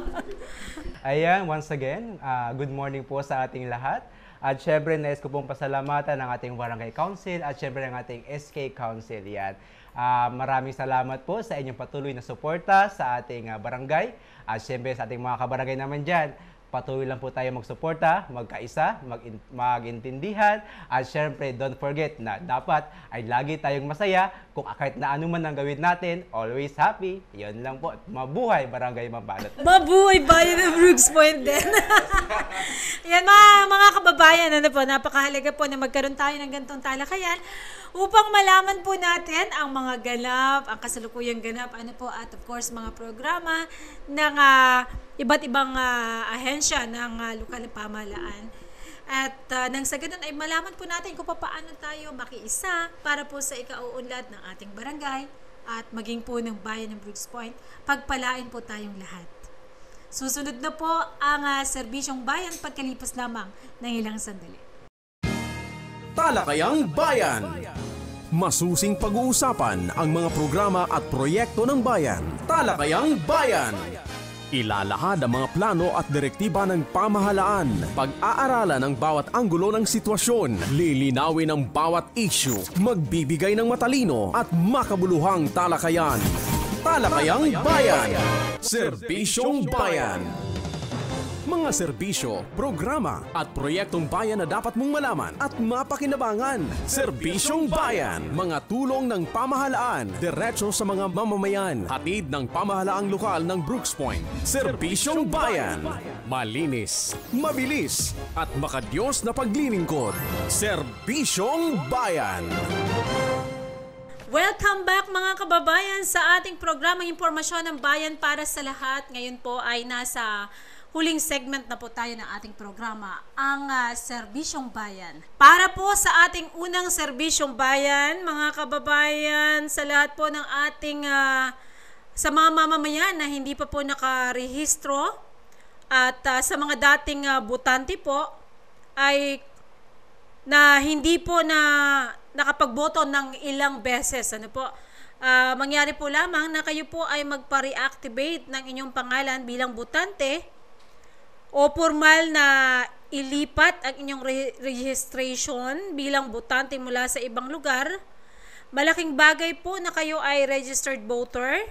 Ayan, once again, good morning po sa ating lahat. At syempre, nais ko pong pasalamatan ng ating Barangay Council at syempre ng ating SK Council. Yan. Maraming salamat po sa inyong patuloy na suporta sa ating barangay. At syempre sa ating mga kabarangay naman dyan, patuloy lang po tayo magsuporta, magkaisa, magintindihan, at syempre, don't forget na dapat ay lagi tayong masaya kung kahit na ano man ang gawin natin, always happy. Yun lang po. Mabuhay, Barangay Mambalot. Mabuhay bayan ng Brooks Point din. Yan mga kababayan, napakahalaga po na magkaroon tayo ng ganitong talakayan upang malaman po natin ang mga ganap, ang kasalukuyang ganap, at of course mga programa ng iba't ibang ahensya ng lokal na pamahalaan. At nang sa ganun ay malaman po natin kung paano tayo makiisa para po sa ikauunlad ng ating barangay at maging po ng bayan ng Brooks Point. Pagpalain po tayong lahat. Susunod na po ang serbisyong bayan pagkalipas lamang ng ilang sandali. Talakayang Bayan. Masusing pag-uusapan ang mga programa at proyekto ng bayan. Talakayang Bayan. Ilalahad ang mga plano at direktiba ng pamahalaan. Pag-aaralan ang bawat anggulo ng sitwasyon. Lilinawin ang bawat issue. Magbibigay ng matalino at makabuluhang talakayan. Talakayang Bayan. Serbisyong Bayan. Mga serbisyo, programa at proyektong bayan na dapat mong malaman at mapakinabangan. Serbisyong Bayan. Mga tulong ng pamahalaan, diretso sa mga mamamayan. Hatid ng pamahalaang lokal ng Brooks Point. Serbisyong Bayan. Malinis, mabilis at makadiyos na paglilingkod. Serbisyong Bayan. Welcome back mga kababayan sa ating programang Impormasyon ng Bayan para sa lahat. Ngayon po ay nasa huling segment na po tayo ng ating programa, ang Serbisyong Bayan. Para po sa ating unang Serbisyong Bayan, mga kababayan, sa lahat po ng ating sa mga mamamayan na hindi pa po nakarehistro at sa mga dating botante po ay na hindi po na nakapagboto ng ilang beses. Mangyari po lamang na kayo po ay magpa-reactivate ng inyong pangalan bilang botante o formal na ilipat ang inyong registration bilang botante mula sa ibang lugar, malaking bagay po na kayo ay registered voter.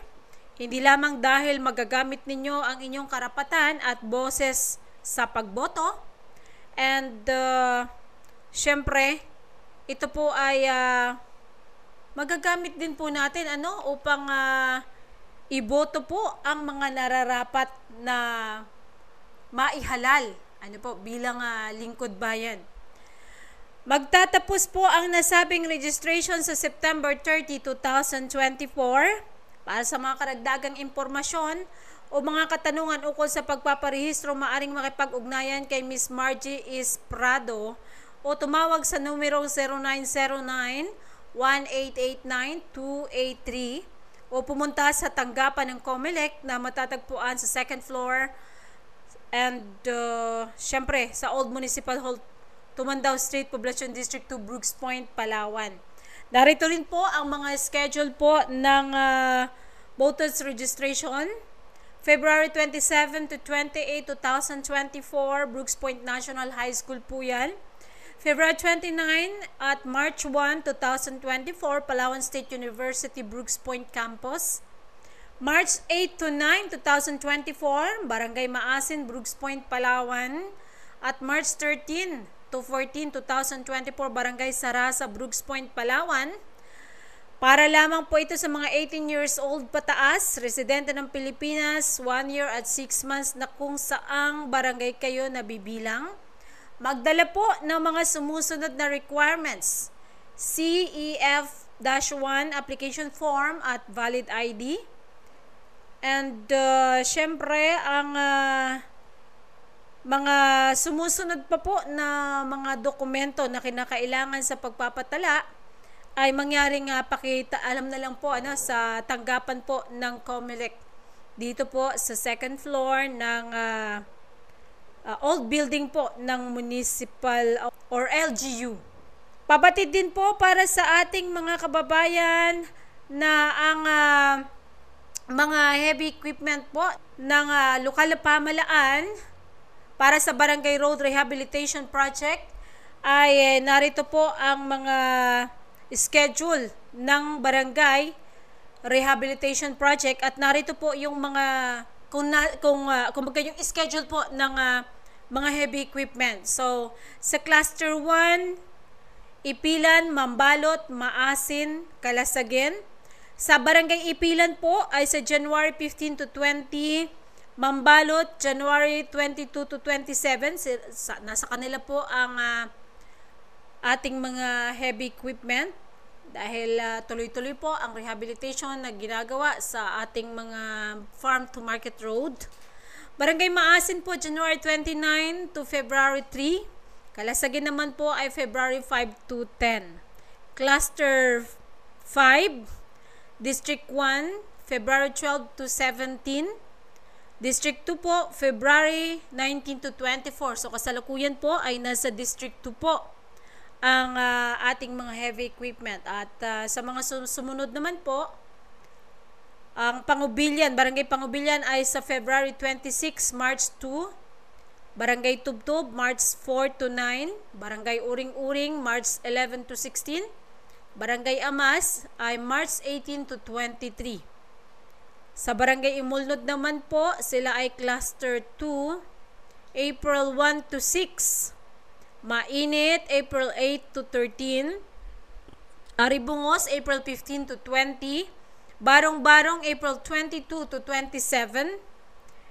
Hindi lamang dahil magagamit ninyo ang inyong karapatan at boses sa pagboto. And syempre, ito po ay magagamit din po natin upang iboto po ang mga nararapat na maihalal bilang lingkod bayan. Magtatapos po ang nasabing registration sa September 30, 2024. Para sa mga karagdagang impormasyon o mga katanungan ukol sa pagpaparehistro, maaring makipag-ugnayan kay Ms. Margie Prado o tumawag sa numero 0909-1889-283 o pumunta sa tanggapan ng COMELEC na matatagpuan sa 2nd floor and syempre sa Old Municipal Hall, Tumandao Street, Poblacion District 2, Brooks Point, Palawan. Narito rin po ang mga schedule po ng voters registration. February 27 to 28, 2024, Brooks Point National High School po yan. February 29 at March 1, 2024, Palawan State University, Brooks Point Campus. March 8 to 9, 2024, Barangay Maasin, Brooks Point, Palawan. At March 13 to 14, 2024, Barangay Sarasa, Brooks Point, Palawan. Para lamang po ito sa mga 18 years old pataas, residente ng Pilipinas, 1 year at 6 months na kung saang barangay kayo nabibilang. Magdala po ng mga sumusunod na requirements: CEF-1 application form at valid ID. And syempre, ang mga sumusunod pa po na mga dokumento na kinakailangan sa pagpapatala ay mangyaring pakita, alam na lang po sa tanggapan po ng COMELEC dito po sa 2nd floor ng old building po ng municipal or LGU. Pabatid din po para sa ating mga kababayan na ang mga heavy equipment po ng lokal na pamahalaan para sa Barangay Road Rehabilitation Project ay narito po ang mga schedule ng Barangay Rehabilitation Project at narito po yung mga kung yung schedule po ng mga heavy equipment. So sa Cluster 1, Ipilan, Mambalot, Maasin, Calasaguin. Sa Barangay Ipilan po ay sa January 15 to 20, Mambalot, January 22 to 27. Nasa kanila po ang ating mga heavy equipment dahil tuloy-tuloy po ang rehabilitation na ginagawa sa ating mga farm to market road. Barangay Maasin po, January 29 to February 3. Calasaguin naman po ay February 5 to 10. Cluster 5, District 1, February 12 to 17. District 2 po, February 19 to 24. So kasalukuyan po ay nasa District 2 po ang ating mga heavy equipment. At sa mga sumunod naman po, ang Pangubilyan, Barangay Pangubilyan ay sa February 26, March 2. Barangay Tubtub, March 4 to 9. Barangay Uring-Uring, March 11 to 16. Barangay Amas ay March 18 to 23. Sa Barangay Imulnod naman po, sila ay Cluster 2, April 1 to 6. Mainit, April 8 to 13. Aribungos, April 15 to 20. Barong-Barong, April 22 to 27.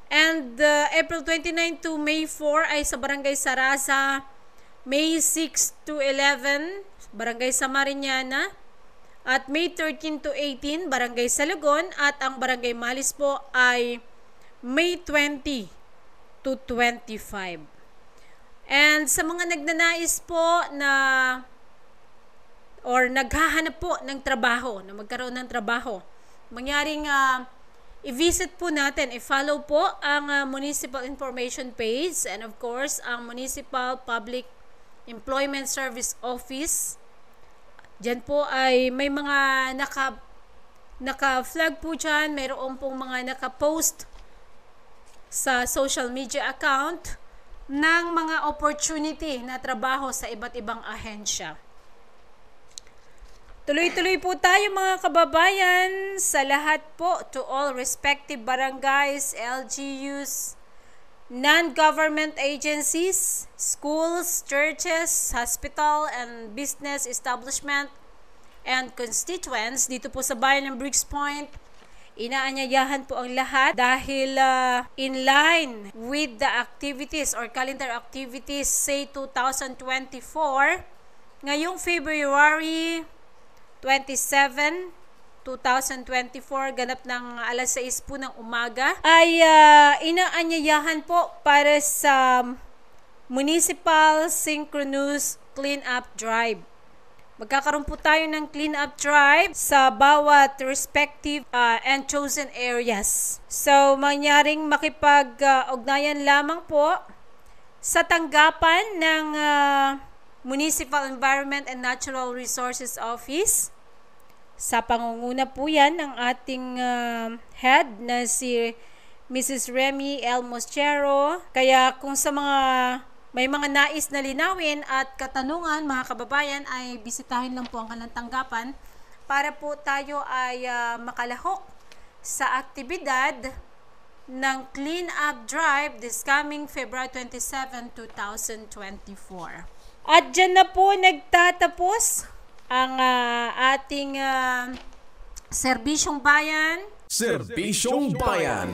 And April 29 to May 4 ay sa Barangay Sarasa. May 6 to 11, Barangay Samariñana. At May 13 to 18, Barangay Salugon. At ang Barangay Malis po ay May 20 to 25. And sa mga nagnanais po na or naghahanap po ng trabaho, na magkaroon ng trabaho, mangyaring i-visit po natin, i-follow po ang Municipal Information Page and of course ang Municipal Public Employment Service Office. Diyan po ay may mga naka-flag po dyan, mayroon pong mga naka-post sa social media account ng mga opportunity na trabaho sa iba't ibang ahensya. Tuloy-tuloy po tayo mga kababayan sa lahat po, to all respective barangays, LGUs, non-government agencies, schools, churches, hospital, and business establishment, and constituents dito po sa bayan ng Briggs Point. Inaanyayahan po ang lahat dahil in line with the activities or calendar activities say 2024, ngayong February 27, 2024, ganap ng alas 6 po ng umaga, ay inaanyayahan po para sa Municipal Synchronous Clean-up Drive. Magkakaroon po tayo ng clean-up drive sa bawat respective and chosen areas. So, mangyaring makipag-ugnayan lamang po sa tanggapan ng Municipal Environment and Natural Resources Office. Sa pangunguna po yan ng ating head na si Mrs. Remy L. Mosquero. Kaya kung sa may mga nais na linawin at katanungan, mga kababayan, ay bisitahin lang po ang kanilang tanggapan para po tayo ay makalahok sa aktibidad ng Clean Up Drive this coming February 27, 2024. At dyan na po nagtatapos ang ating Serbisyong Bayan. Serbisyong Bayan.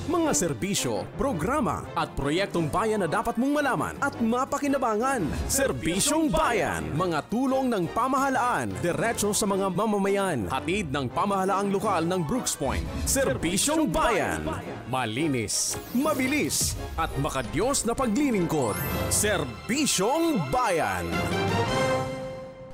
Mga serbisyo, programa at proyektong bayan na dapat mong malaman at mapakinabangan. Serbisyong Bayan. Mga tulong ng pamahalaan, diretso sa mga mamamayan. Hatid ng pamahalaang lokal ng Brooks Point. Serbisyong Bayan. Malinis, mabilis at makadiyos na paglilingkod. Serbisyong Bayan.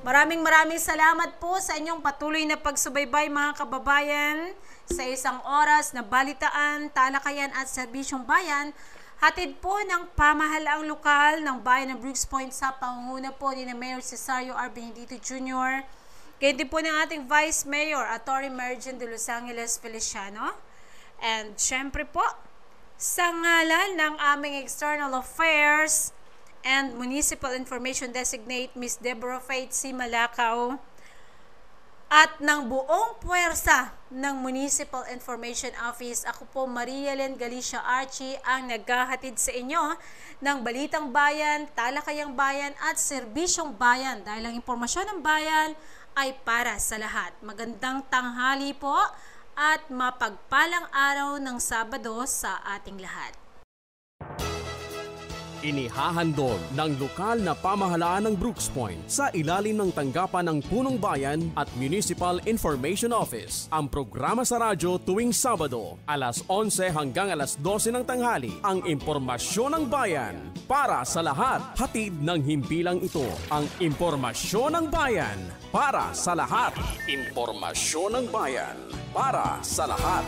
Maraming salamat po sa inyong patuloy na pagsubaybay mga kababayan sa isang oras na balitaan, talakayan at serbisyong bayan. Hatid po ng pamahalaang lokal ng bayan ng Briggs Point sa pangunguna po ni Mayor Cesario R. Benedito Jr. Ganyan din po ng ating Vice Mayor, Atty. Mergen de Los Angeles Feliciano. And syempre po, sa ngalan ng aming External Affairs and Municipal Information Designate Ms. Deborah Faith C. Malacao at ng buong puwersa ng Municipal Information Office, ako po Maria Len Galicia Archie ang naghahatid sa inyo ng Balitang Bayan, Talakayang Bayan at Serbisyong Bayan dahil ang impormasyon ng bayan ay para sa lahat. Magandang tanghali po at mapagpalang araw ng Sabado sa ating lahat. Inihahandog ng lokal na pamahalaan ng Brooks Point sa ilalim ng tanggapan ng Punong Bayan at Municipal Information Office. Ang programa sa radyo tuwing Sabado, alas 11 hanggang alas 12 ng tanghali. Ang impormasyon ng bayan para sa lahat. Hatid ng himpilang ito. Ang impormasyon ng bayan para sa lahat. Impormasyon ng bayan para sa lahat.